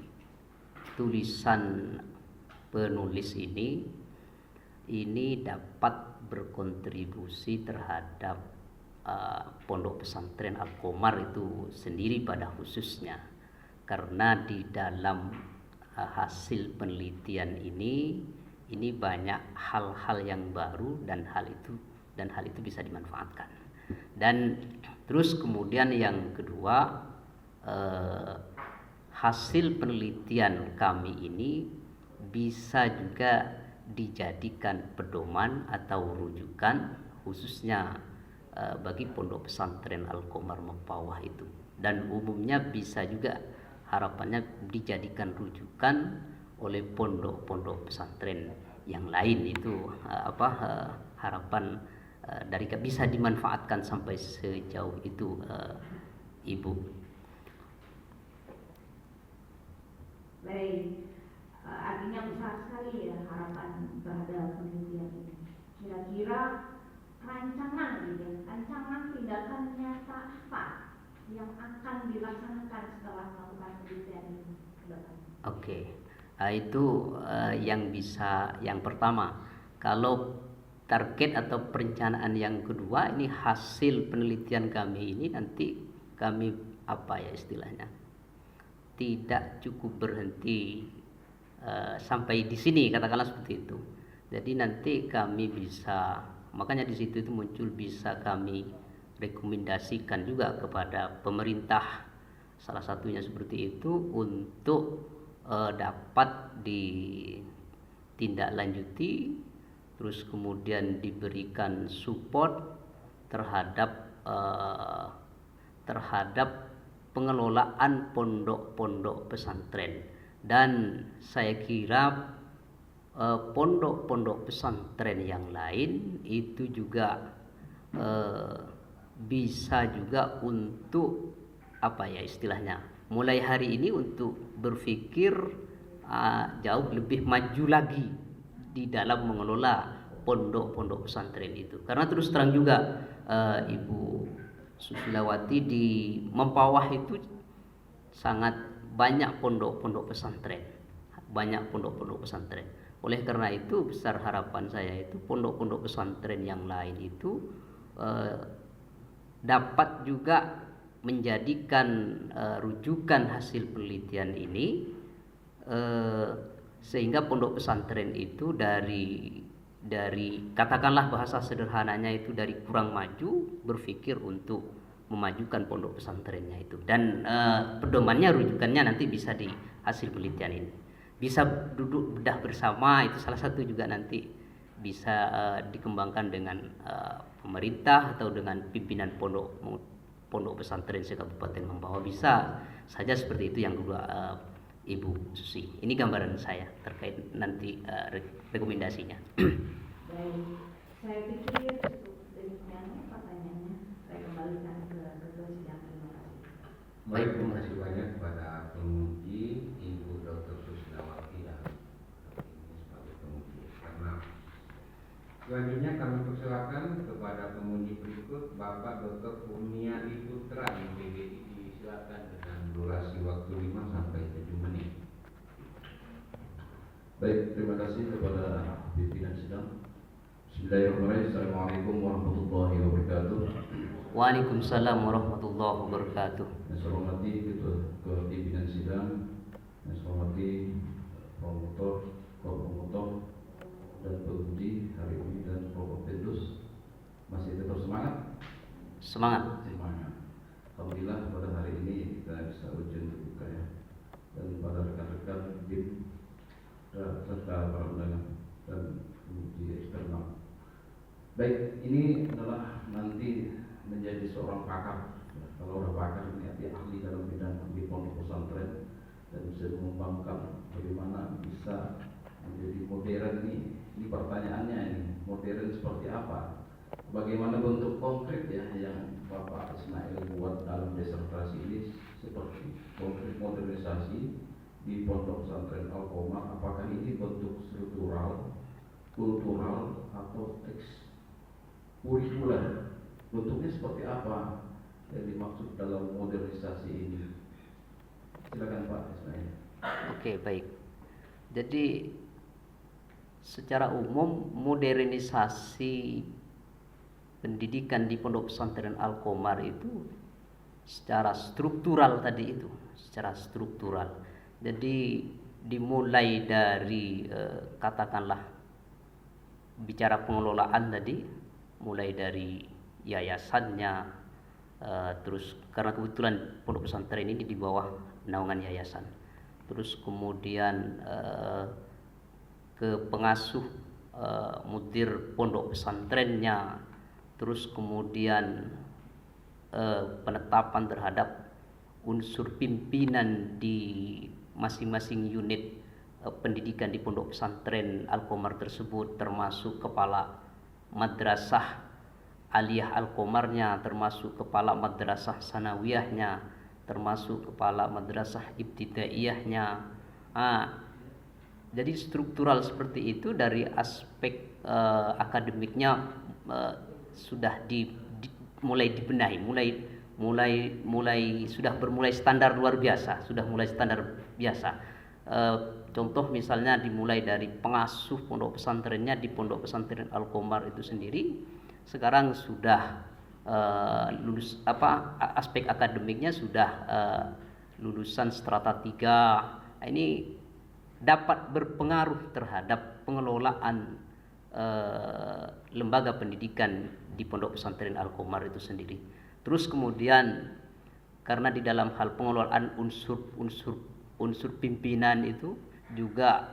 tulisan penulis ini dapat berkontribusi terhadap pondok pesantren Al-Qomar itu sendiri pada khususnya, karena di dalam hasil penelitian ini banyak hal-hal yang baru dan hal itu bisa dimanfaatkan. Dan terus kemudian yang kedua, hasil penelitian kami ini bisa juga dijadikan pedoman atau rujukan khususnya bagi pondok pesantren Al-Qomar Mempawah itu, dan umumnya bisa juga harapannya dijadikan rujukan oleh pondok-pondok pesantren yang lain itu harapan dari bisa dimanfaatkan sampai sejauh itu, Ibu. Baik, artinya besar sekali ya harapan terhadap penelitian ini. Kira-kira rancangan tindakan nyata apa yang akan dilaksanakan setelah melakukan penelitian ini ke depan? Oke, itu yang pertama. Kalau target atau perencanaan yang kedua, ini hasil penelitian kami ini nanti kami istilahnya tidak cukup berhenti sampai di sini, katakanlah seperti itu. Jadi nanti kami bisa, makanya di situ itu muncul, bisa kami rekomendasikan juga kepada pemerintah, salah satunya seperti itu, untuk dapat ditindaklanjuti, terus kemudian diberikan support terhadap pengelolaan pondok-pondok pesantren. Dan saya kira pondok-pondok pesantren yang lain itu juga bisa juga untuk istilahnya mulai hari ini untuk berpikir jauh lebih maju lagi di dalam mengelola pondok-pondok pesantren itu. Karena terus terang juga Ibu Susilawati, di Mempawah itu sangat banyak pondok-pondok pesantren. Oleh karena itu besar harapan saya itu pondok-pondok pesantren yang lain itu dapat juga menjadikan rujukan hasil penelitian ini, sehingga pondok pesantren itu dari katakanlah bahasa sederhananya itu dari kurang maju berpikir untuk memajukan pondok pesantrennya itu. Dan pedomannya, rujukannya nanti bisa di hasil penelitian ini, bisa duduk bedah bersama, itu salah satu juga nanti bisa dikembangkan dengan pemerintah atau dengan pimpinan pondok pesantren se-Kabupaten Mempawah, bisa saja seperti itu. Yang kedua, Ibu Susi, ini gambaran saya terkait nanti rekomendasinya. Baik, saya pikir cukup demikian pertanyaannya. Saya kembalikan ke Ketua Sidang. Terima kasih. Baik, terima kasih banyak kepada penguji Ibu Dr. Susilawati yang ini sebagai penguji eksternal. Selanjutnya kami persilakan kepada penguji berikut, Bapak Dr. Kurniadi Putra MPBI. Silakan dengan durasi waktu 5 sampai 7 menit. Baik, terima kasih kepada pimpinan sidang. Bismillahirrahmanirrahim. Assalamualaikum warahmatullahi wabarakatuh. Waalaikumsalam warahmatullahi wabarakatuh. Yang saya hormati ketua pimpinan sidang, yang saya hormati promotor, dan penguji hari ini, dan Prof. Pendus. Masih tetap semangat? Semangat. Alhamdulillah pada hari ini kita bisa ujian terbuka ya. Dan pada rekan-rekan tim serta para undangan dan penguji eksternal. Baik, ini adalah nanti menjadi seorang pakar. Kalau udah pakar ini arti ahli dalam bidang di pondok pesantren, dan bisa mengembangkan bagaimana bisa menjadi modern nih. Ini pertanyaannya, ini modern seperti apa? Bagaimana bentuk konkret ya yang Bapak Ismail buat dalam disertasi ini, seperti konkret modernisasi di pondok pesantren Al-Qomar? Apakah ini bentuk struktural, kultural, atau kurikuler? Bentuknya seperti apa yang dimaksud dalam modernisasi ini? Silakan Pak Ismail. Oke, baik. Jadi secara umum modernisasi pendidikan di pondok pesantren Al-Qomar itu secara struktural tadi itu, secara struktural. Jadi dimulai dari katakanlah bicara pengelolaan tadi, mulai dari yayasannya, terus karena kebetulan pondok pesantren ini di bawah naungan yayasan, terus kemudian ke pengasuh mudir pondok pesantrennya, terus kemudian penetapan terhadap unsur pimpinan di masing-masing unit pendidikan di pondok pesantren Al-Qomar tersebut, termasuk kepala madrasah aliyah Al-Qomarnya, termasuk kepala madrasah sanawiyahnya, termasuk kepala madrasah ibtidaiyahnya. Jadi struktural seperti itu dari aspek akademiknya sudah mulai dibenahi, mulai sudah bermulai standar luar biasa, sudah mulai standar biasa. Contoh misalnya dimulai dari pengasuh pondok pesantrennya di pondok pesantren Al-Qomar itu sendiri, sekarang sudah lulus aspek akademiknya sudah lulusan strata 3. Ini dapat berpengaruh terhadap pengelolaan lembaga pendidikan di pondok pesantren Al-Qomar itu sendiri. Terus kemudian karena di dalam hal pengelolaan unsur pimpinan itu juga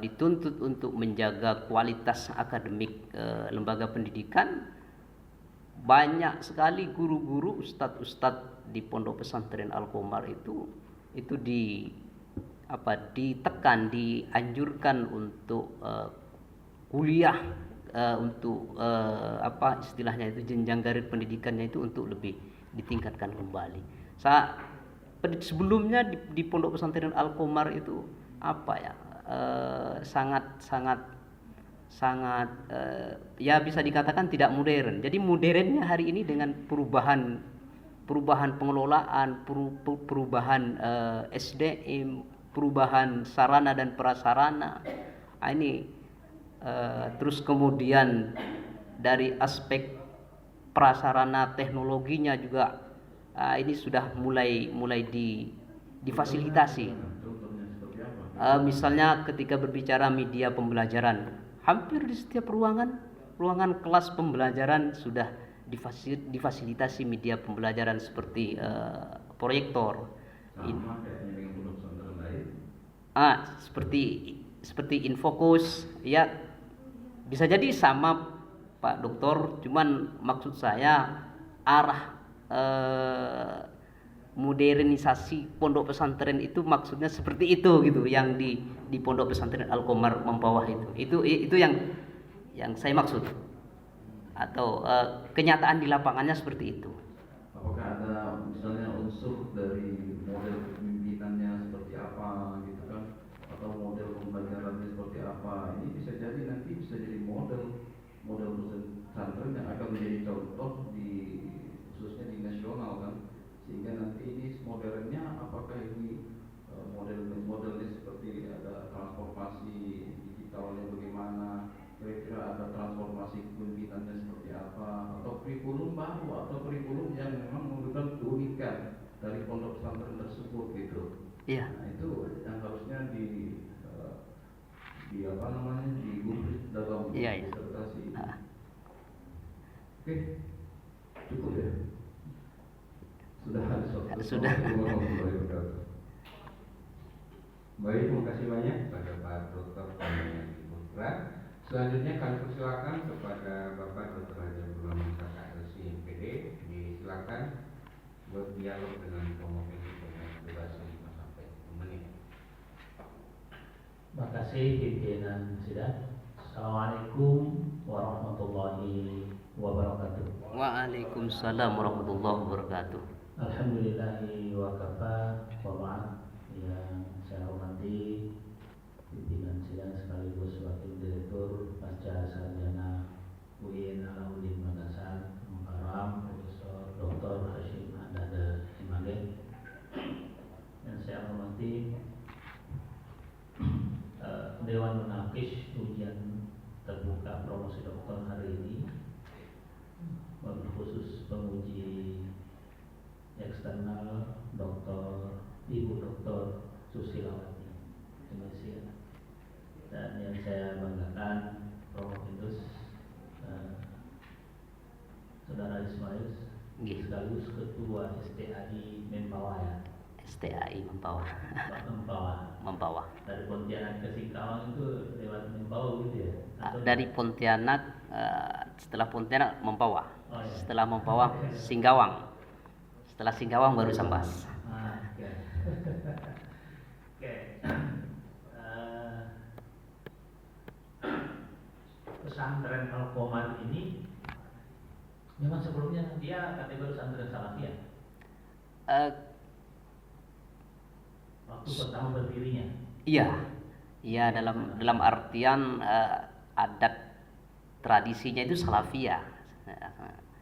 dituntut untuk menjaga kualitas akademik lembaga pendidikan, banyak sekali guru-guru, ustadz-ustadz di pondok pesantren Al-Qomar itu ditekan, dianjurkan untuk kuliah, untuk istilahnya itu jenjang karir pendidikannya itu untuk lebih ditingkatkan kembali. Sebelumnya di pondok pesantren Al-Qomar itu sangat ya bisa dikatakan tidak modern. Jadi modernnya hari ini dengan perubahan pengelolaan, perubahan SDM, perubahan sarana dan prasarana. Terus kemudian dari aspek prasarana teknologinya juga ini sudah mulai difasilitasi. Misalnya ketika berbicara media pembelajaran, hampir di setiap ruangan kelas pembelajaran sudah difasilitasi media pembelajaran seperti proyektor. Seperti Infocus, ya bisa jadi sama Pak Doktor, cuman maksud saya arah modernisasi pondok pesantren itu maksudnya seperti itu gitu, yang di pondok pesantren Al-Qomar Mempawah itu yang saya maksud, atau kenyataan di lapangannya seperti itu. Apakah ada misalnya unsur dari model pemimpinannya seperti apa gitu kan, atau model pembelajarannya seperti apa? Ini bisa jadi model pesantren yang akan menjadi contoh khususnya di nasional kan, sehingga nanti ini modernnya apakah ini modelnya seperti ada transformasi digitalnya bagaimana, kira-kira ada transformasi kepemimpinannya seperti apa, atau kurikulum baru atau kurikulum yang memang memberikan keunikan dari pondok pesantren tersebut gitu. Iya. Nah, itu yang harusnya digubris dalam disertasi. Oke, cukup ya. Sudah. Baik, terima kasih banyak kepada Pak Dr. Panji Putra. Selanjutnya kami persilakan kepada Bapak Dr. Haji Abdullah Musa LC MPD. Disilakan buat dialog dengan pemohon dengan durasi 5 sampai 10 menit. Terima kasih pimpinan sidang. Assalamualaikum warahmatullahi wabarakatuh. Waalaikumsalam warahmatullahi wabarakatuh. Alhamdulillahi wa kafa wa ba'd. Yang saya hormati pimpinan sidang sekaligus wakil direktur Pasca Sarjana UIN Alauddin Makassar Mukarram Profesor Dr. Hashim Andada Imade. Yang saya hormati Dewan Munaqish ujian terbuka promosi doktor hari ini, khusus penguji eksternal Ibu Dr. Susilawati Indonesia. Dan yang saya banggakan Prof. Saudara Ismail sekaligus ketua STAI Mempawah ya. STAI Mempawah. Dari Pontianak ke Singkawang itu lewat Mempawah gitu ya? Dari Pontianak setelah Pontianak Mempawah, Oh, iya. setelah Mempawah Singkawang, setelah Singkawang baru Sambas. Oke. Oke. Pesantren Al-Qomar ini memang sebelumnya dia kategori pesantren Salafiyah Eh, waktu pertama berdirinya. Iya, dalam artian adat tradisinya itu Salafiyah.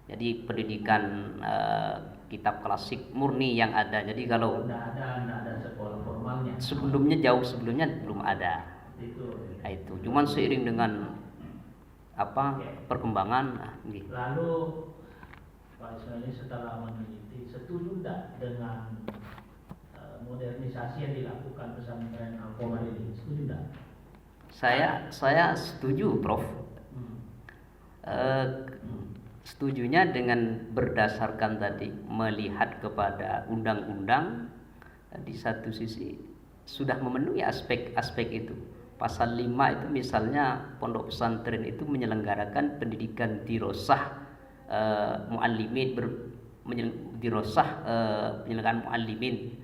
Jadi pendidikan kitab klasik murni yang ada. Jadi kalau Nggak ada sekolah formalnya. jauh sebelumnya belum ada. Itu. Nah, itu. Cuman seiring dengan perkembangan. Gitu. Lalu Pak Ismail ini setelah meneliti, setuju tidak dengan modernisasi yang dilakukan pesantren Al-Qomar ini? Setuju tidak? Saya setuju, Prof. Setujunya dengan berdasarkan tadi melihat kepada undang-undang, di satu sisi sudah memenuhi aspek-aspek itu. Pasal 5 itu misalnya pondok pesantren itu menyelenggarakan pendidikan dirosah muallimin, penyelenggaraan muallimin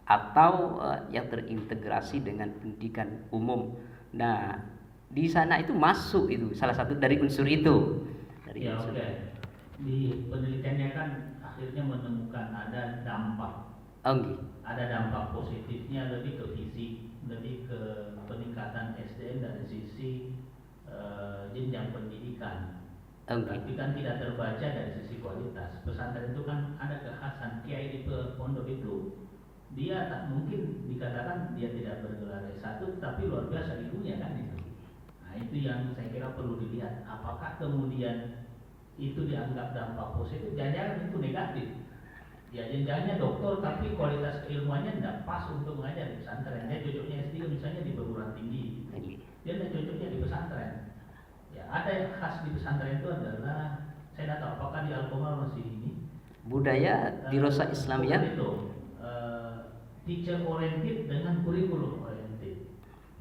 atau yang terintegrasi dengan pendidikan umum. Nah, di sana itu masuk itu salah satu dari unsur itu. Ya, oke. Di penelitiannya kan akhirnya menemukan ada dampak. Ada dampak positifnya lebih ke fisik, lebih ke peningkatan SDM dari sisi jenjang pendidikan. Tapi kan tidak terbaca dari sisi kualitas. Pesantren itu kan ada kekhasan. Kiai di pondok itu dia tak mungkin dikatakan dia tidak bergelar S1, tapi luar biasa ilmunya kan itu. Nah, itu yang saya kira perlu dilihat. Apakah kemudian itu dianggap dampak positif? Jangan-jangan itu negatif. Ya, jenjangnya doktor tapi kualitas keilmuannya tidak pas untuk mengajar di pesantren. Dia cocoknya S3 misalnya di perguruan tinggi. Dia tidak cocoknya di pesantren. Ya, ada yang khas di pesantren itu adalah, saya tidak tahu apakah di Al-Qomar masih ini budaya dirosah Islamiyah itu teacher oriented dengan kurikulum oriented.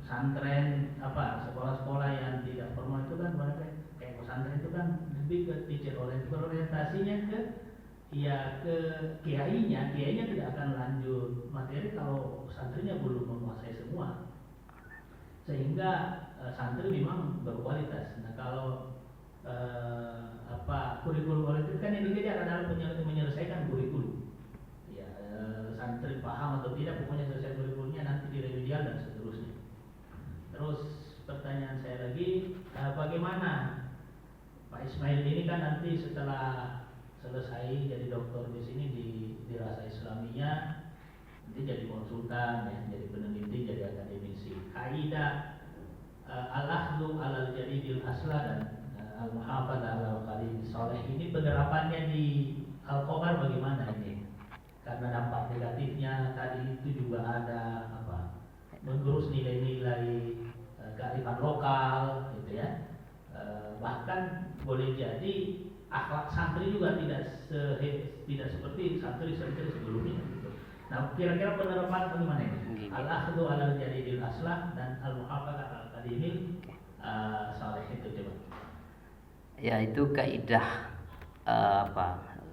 Pesantren sekolah-sekolah yang tidak formal itu kan mereka kayak pesantren itu kan lebih ke teacher oriented, berorientasinya ke kiainya tidak akan lanjut materi kalau santrinya belum menguasai semua, sehingga santri memang berkualitas. Nah, kalau kurikulum oriented kan yang dikejar adalah menyelesaikan kurikulum. Ya, santri paham atau tidak, pokoknya selesai kurikulumnya, nanti di remedial dan seterusnya. Terus pertanyaan saya lagi, bagaimana Pak Ismail ini kan nanti setelah selesai jadi dokter di sini di Dirasah Islamiyah, nanti jadi konsultan, ya, jadi peneliti, jadi akademisi. Kaidah al-akhdhu alal jadidil asla dan al-muhafadzah alal qadim saleh ini penerapannya di Al-Qomar bagaimana ini? Karena dampak negatifnya tadi itu juga ada menggerus nilai-nilai kearifan lokal, gitu ya. Bahkan boleh jadi akhlak santri juga tidak seperti santri-santri sebelumnya. Gitu. Nah, kira-kira penerapan bagaimana ini? Al-akhdhu alal jadidil aslah dan al-muhafadzah alal qadimil saleh itu coba. Ya, itu kaidah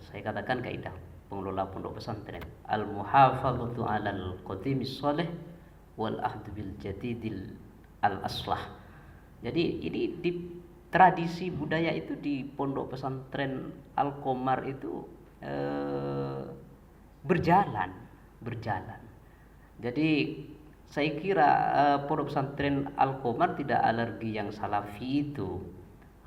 saya katakan kaidah pengelola pondok pesantren. Al-muhafadzatu 'alal qadimis salih wal ahdu bil jadidil al-aslah. Jadi ini di tradisi budaya itu di pondok pesantren Al-Qomar itu berjalan. Jadi saya kira pondok pesantren Al-Qomar tidak alergi yang salafi itu.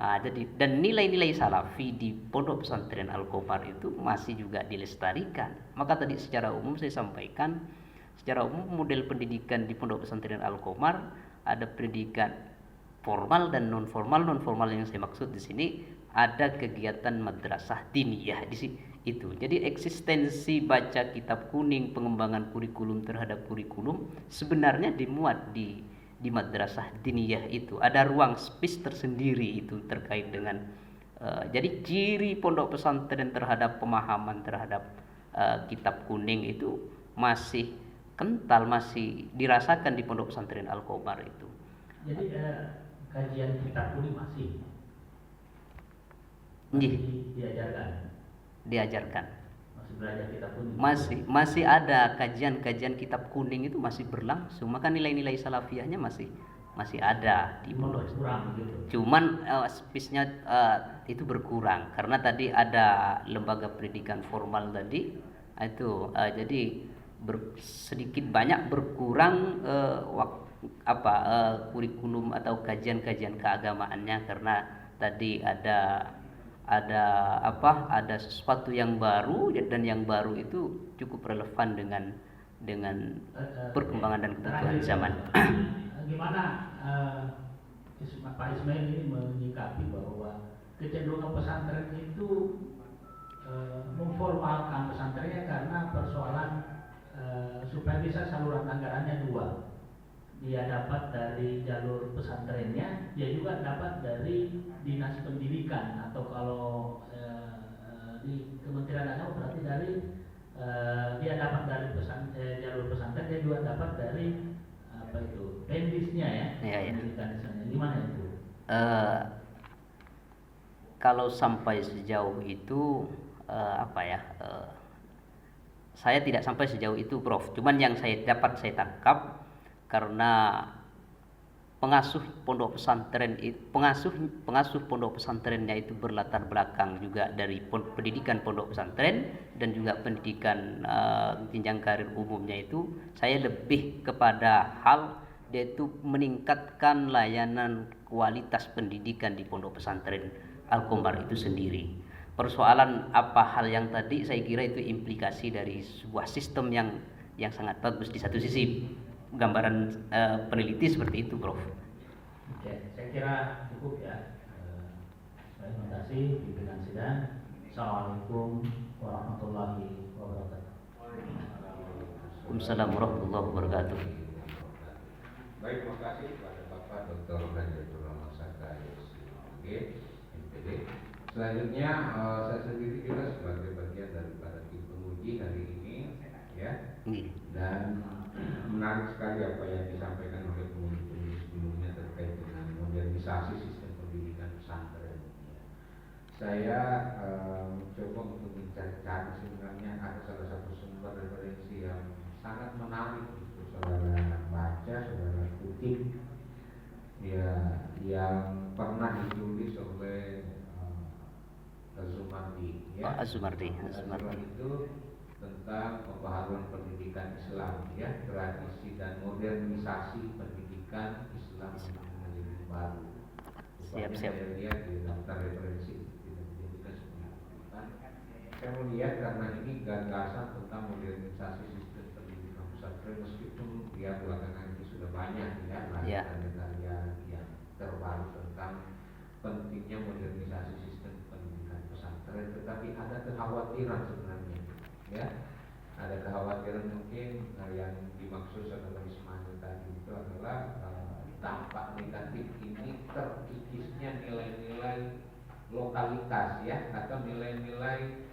Jadi dan nilai-nilai salafi di pondok pesantren Al-Qomar itu masih juga dilestarikan. Maka tadi secara umum saya sampaikan, secara umum model pendidikan di pondok pesantren Al-Qomar ada pendidikan formal dan non formal. Non formal yang saya maksud di sini ada kegiatan madrasah diniyah di sini itu. Jadi eksistensi baca kitab kuning, pengembangan kurikulum terhadap kurikulum sebenarnya dimuat di madrasah diniyah itu. Ada ruang space tersendiri itu terkait dengan jadi ciri pondok pesantren terhadap pemahaman terhadap kitab kuning itu masih kental, masih dirasakan di pondok pesantren Al-Qomar itu. Jadi kajian kitab kuning masih Nggih. diajarkan, Diajarkan. masih belajar kitab kuning. Masih ada kajian-kajian kitab kuning itu masih berlangsung, maka nilai-nilai salafiyahnya masih ada di Cuma pondok. kurang gitu. Cuman space-nya itu berkurang karena tadi ada lembaga pendidikan formal tadi itu jadi sedikit banyak berkurang kurikulum atau kajian-kajian keagamaannya karena tadi ada sesuatu yang baru dan yang baru itu cukup relevan dengan perkembangan dan kebutuhan Terakhir, zaman. Gimana Pak Ismail ini menyikapi bahwa kecenderungan pesantren itu memformalkan pesantrennya karena persoalan supaya bisa saluran anggarannya dua. Dia dapat dari jalur pesantrennya, dia juga dapat dari dinas pendidikan atau kalau di Kementerian Agama berarti dari dia dapat dari jalur pesantren, dia juga dapat dari pendisnya ya. Iya, iya. Pendidikan di sana. Gimana itu? Kalau sampai sejauh itu saya tidak sampai sejauh itu, Prof. Cuman yang saya tangkap karena pengasuh pondok pesantrennya itu berlatar belakang juga dari pendidikan pondok pesantren dan juga pendidikan jenjang karir umumnya itu, saya lebih kepada hal yaitu meningkatkan layanan kualitas pendidikan di pondok pesantren Al-Qomar itu sendiri. Persoalan apa hal yang tadi saya kira itu implikasi dari sebuah sistem yang sangat bagus di satu sisi. Gambaran peneliti seperti itu, Prof. Oke, saya kira cukup ya. Terima kasih pimpinan sidang. Assalamualaikum warahmatullahi wabarakatuh. Waalaikumsalam warahmatullahi wabarakatuh. Baik, terima kasih kepada Bapak Dr. Najatul Rahman Sakari, MPD. Selanjutnya saya sendiri kira sebagai bagian daripada tim penguji hari ini, ya. Dan menarik sekali apa yang disampaikan oleh penguji sebelumnya terkait dengan modernisasi sistem pendidikan pesantren. Saya mencoba untuk mencari sebenarnya ada salah satu sumber referensi yang sangat menarik untuk saudara baca, saudara kutip, ya, yang pernah ditulis oleh Azumardi, ya. Azumardi itu tentang pembaharuan pendidikan Islam, ya, tradisi dan modernisasi pendidikan Islam dengan lebih baru. Siap. Saya lihat di daftar referensi tidak dijadikan sebagai rujukan. Saya melihat karena ini gagasan tentang modernisasi sistem pendidikan pesantren, meskipun ya belakangan ini sudah banyak ya karya yang terbaru tentang pentingnya modernisasi sistem pendidikan pesantren, tetapi ada kekhawatiran sebenarnya, ya. Ada kekhawatiran mungkin yang dimaksud saudara Ismail tadi itu adalah dampak negatif ini terkikisnya nilai-nilai lokalitas, ya, atau nilai-nilai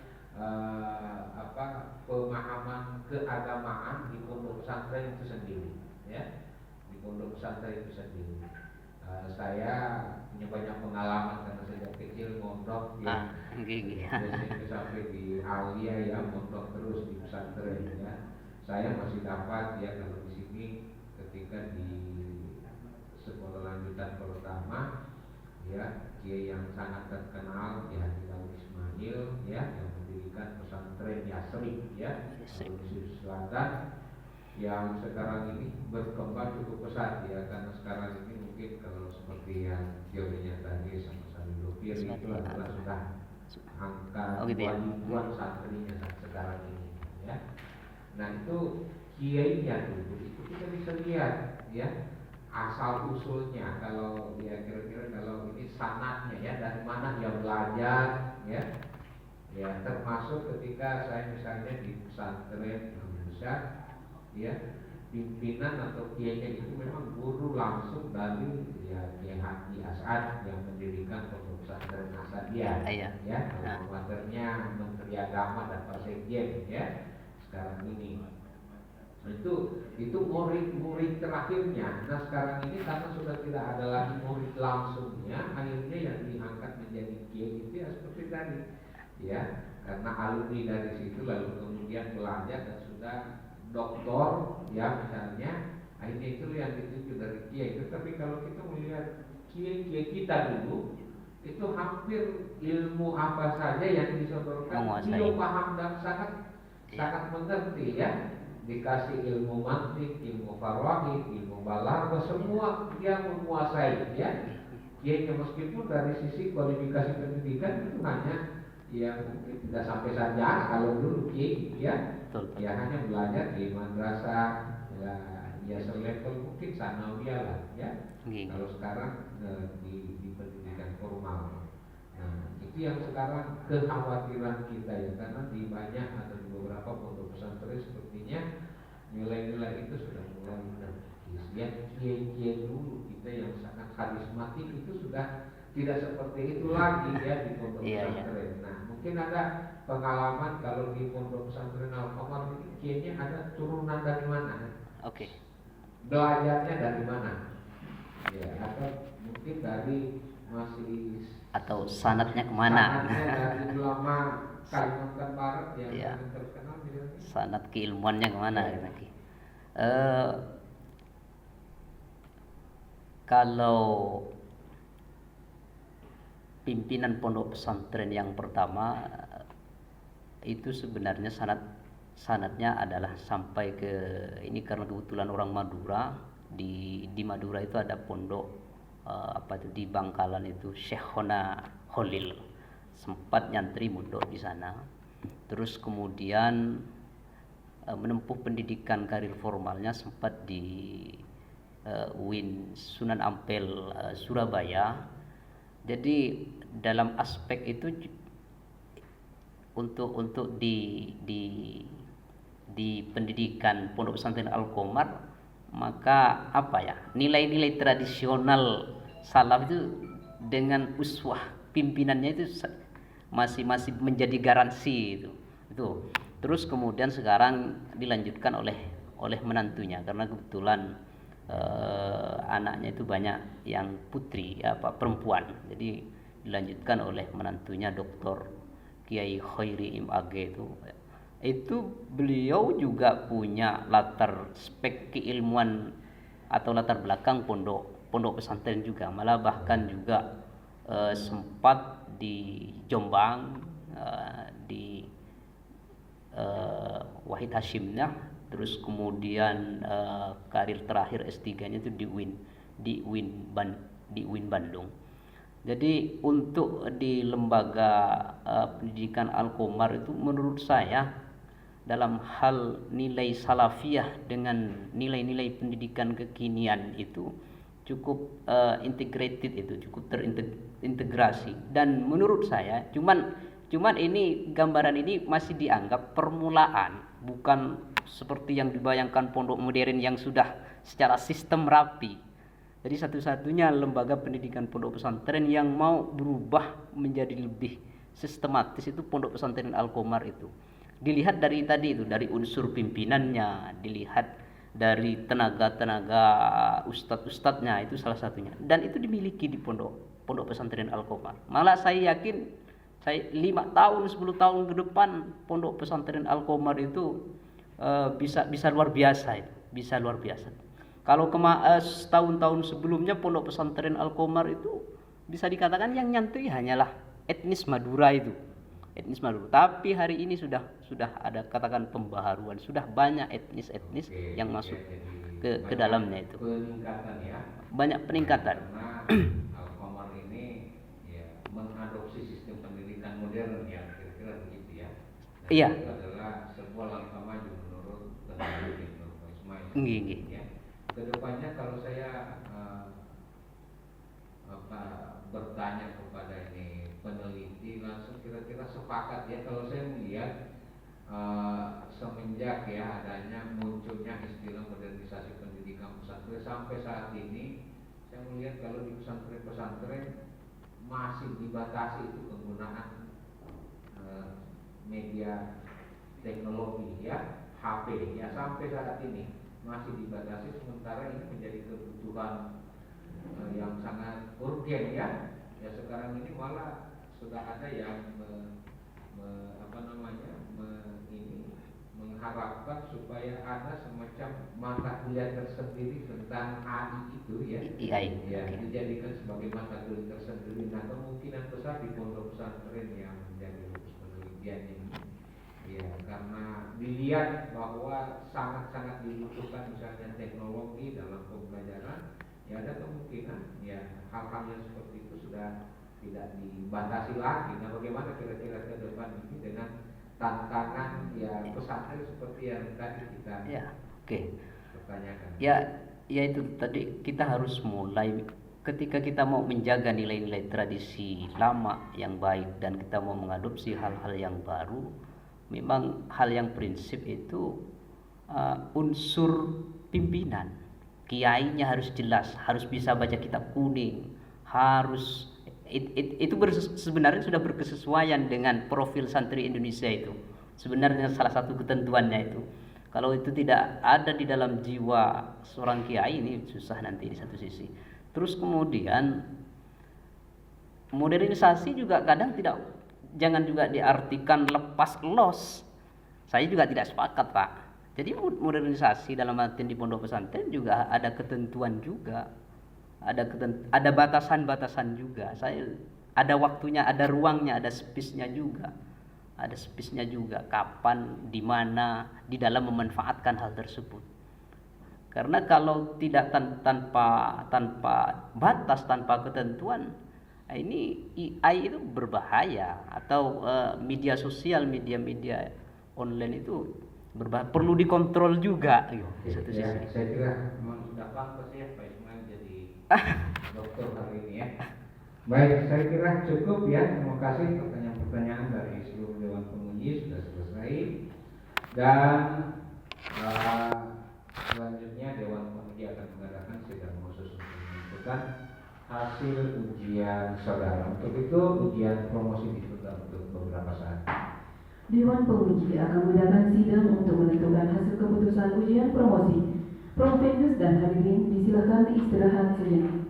pemahaman keagamaan di pondok pesantren itu sendiri, ya, di pondok pesantren itu sendiri. Saya punya banyak pengalaman karena sejak kecil mondok, ya, sampai di Alia, ya, mondok terus di pesantren, ya. Saya masih dapat, ya, kalau di sini ketika di sekolah lanjutan pertama, ya, kiai yang sangat terkenal, ya, Haji Daud Ismail, ya, yang mendirikan pesantren Yasrib, ya, Sulawesi Selatan, yang sekarang ini berkembang cukup pesat, ya, karena sekarang ini mungkin kalau seperti yang teorinya tadi sama Salido Piri itu adalah sudah angka ribuan santrinya sekarang ini, ya. Nah, itu kiainya dulu itu kita bisa lihat, ya, asal usulnya, kalau ya kira-kira kalau ini sanatnya, ya, dari mana dia belajar, ya, termasuk ketika saya misalnya di pesantren Indonesia, ya, pimpinan atau kiainya itu memang guru langsung dari, ya, Kiai Haji As'ad yang mendirikan pondok pesantren Asadiyah, ya, maternya Menteri Agama dan Pak Sekjen, ya, sekarang ini. Itu murid terakhirnya. Nah sekarang ini karena sudah tidak ada lagi murid langsungnya, akhirnya yang diangkat menjadi kiai itu ya seperti tadi, ya, karena alumni dari situ lalu kemudian belajar dan sudah doktor, ya misalnya, akhirnya itu yang ditunjuk dari kiai. Tetapi kalau kita melihat kiai kita dulu, itu hampir ilmu apa saja yang disodorkan beliau paham dan sangat mengerti, ya. Dikasih ilmu mantik, ilmu farwahid, ilmu balaghah, semua dia menguasai, ya. Kiai meskipun dari sisi kualifikasi pendidikan itu hanya ya mungkin tidak sampai sarjana kalau dulu kiai, ya. Ya hanya belajar di madrasah, ya selevel mungkin sanawiyah lah, ya. Kalau sekarang di pendidikan formal. Nah, itu yang sekarang kekhawatiran kita, ya, karena di banyak atau di beberapa pondok pesantren sepertinya nilai-nilai itu sudah mulai menipis. Ya, kiai-kiai dulu kita yang sangat karismatik itu sudah tidak seperti itu lagi, ya, di pondok pesantren. Nah, mungkin ada pengalaman kalau di pondok pesantren Al-Qamar ini kiainya ada turunan dari mana? Oke. Belajarnya dari mana? Ya, atau mungkin dari masih atau sanatnya kemana? Sanatnya dari ulama Kalimantan Barat yang ya. terkenal. Sanat keilmuannya kemana? Ya. Kalau pimpinan pondok pesantren yang pertama itu sebenarnya sanatnya adalah sampai ke ini karena kebetulan orang Madura. Di Madura itu ada pondok di Bangkalan itu Syekhona Khalil, sempat nyantri mondok di sana, terus kemudian menempuh pendidikan karir formalnya sempat di UIN Sunan Ampel Surabaya. Jadi dalam aspek itu untuk di pendidikan pondok pesantren Al-Qamar, maka nilai-nilai tradisional salaf itu dengan uswah pimpinannya itu masih menjadi garansi itu. Terus kemudian sekarang dilanjutkan oleh menantunya karena kebetulan anaknya itu banyak yang putri perempuan, jadi dilanjutkan oleh menantunya Dr. Kiai Khairi MAG itu beliau juga punya latar spek keilmuan atau latar belakang pondok pesantren juga, malah bahkan juga sempat di Jombang di Wahid Hashimnya, terus kemudian karir terakhir S3-nya itu di UIN Bandung. Jadi untuk di lembaga pendidikan Al-Qamar itu menurut saya dalam hal nilai salafiyah dengan nilai-nilai pendidikan kekinian itu cukup integrated, itu cukup terintegrasi. Dan menurut saya cuman ini gambaran ini masih dianggap permulaan, bukan seperti yang dibayangkan pondok modern yang sudah secara sistem rapi. Jadi satu-satunya lembaga pendidikan pondok pesantren yang mau berubah menjadi lebih sistematis itu pondok pesantren Al-Qamar itu. Dilihat dari tadi itu, dari unsur pimpinannya, dilihat dari tenaga ustadz-ustadznya, itu salah satunya. Dan itu dimiliki di pondok pesantren Al-Qamar. Malah saya yakin 5 tahun 10 tahun ke depan pondok pesantren Al-Qamar itu bisa luar biasa itu, bisa luar biasa. Kalau tahun-tahun sebelumnya pondok pesantren Al-Qamar itu bisa dikatakan yang nyantui hanyalah etnis Madura itu. Etnis Madura. Tapi hari ini sudah ada katakan pembaharuan, sudah banyak etnis yang masuk ke dalamnya itu. Peningkatan, ya. Banyak peningkatan. Karena Al-Qamar ini ya mengadopsi sistem pendidikan modern, ya, kira-kira begitu, ya. Iya. Itu adalah sebuah langkah maju menurut peneliti Ismail. Nggih. Ya. Kedepannya kalau saya bertanya kepada ini peneliti langsung kira-kira sepakat, ya, kalau saya melihat semenjak ya adanya munculnya istilah modernisasi pendidikan pesantren sampai saat ini, saya melihat kalau di pesantren masih dibatasi itu penggunaan media teknologi, ya. HP ya sampai saat ini masih dibatasi, sementara ini menjadi kebutuhan yang sangat urgen ya. Ya sekarang ini malah sudah ada yang mengharapkan supaya ada semacam mata kuliah tersendiri tentang AI itu ya. AI. Ya, dijadikan sebagai mata kuliah tersendiri. Nah, kemungkinan besar di pondok pesantren yang menjadi penelitian ini ya, karena dilihat bahwa sangat-sangat dibutuhkan misalnya teknologi dalam pembelajaran, ya ada kemungkinan ya hal-hal yang seperti itu sudah tidak dibatasi lagi. Nah, bagaimana kira-kira ke depan ini dengan tantangan ya pesantren seperti yang tadi kita pertanyakan? Ya itu tadi kita harus mulai ketika kita mau menjaga nilai-nilai tradisi lama yang baik dan kita mau mengadopsi hal-hal yang baru. Memang hal yang prinsip itu unsur pimpinan, kiainya harus jelas, harus bisa baca kitab kuning, harus itu sebenarnya sudah berkesesuaian dengan profil santri Indonesia itu. Sebenarnya salah satu ketentuannya itu. Kalau itu tidak ada di dalam jiwa seorang kiai, ini susah nanti di satu sisi. Terus kemudian modernisasi juga kadang jangan juga diartikan lepas los. Saya juga tidak sepakat, Pak. Jadi modernisasi dalam artian di pondok pesantren juga ada ketentuan juga. Ada batasan-batasan juga. Ada waktunya, ada ruangnya, ada space-nya juga. Ada space-nya juga, kapan, di mana, di dalam memanfaatkan hal tersebut. Karena kalau tidak tanpa batas, tanpa ketentuan, ini AI itu berbahaya. Atau media sosial, media online itu berbahaya. Perlu dikontrol juga di satu sisi. Saya kira memang sudah pantas ya Pak Ismail jadi dokter hari ini ya. Baik, saya kira cukup ya. Terima kasih pertanyaan-pertanyaan dari seluruh Dewan Penguji sudah selesai. Dan selanjutnya Dewan Penguji akan mengadakan sidang khusus untuk menentukan hasil ujian saudara. Untuk itu ujian promosi ditunda untuk beberapa saat. Dewan Penguji akan mengadakan sidang untuk menentukan hasil keputusan ujian promosi. Prof. dan hadirin disilakan istirahat sejenak.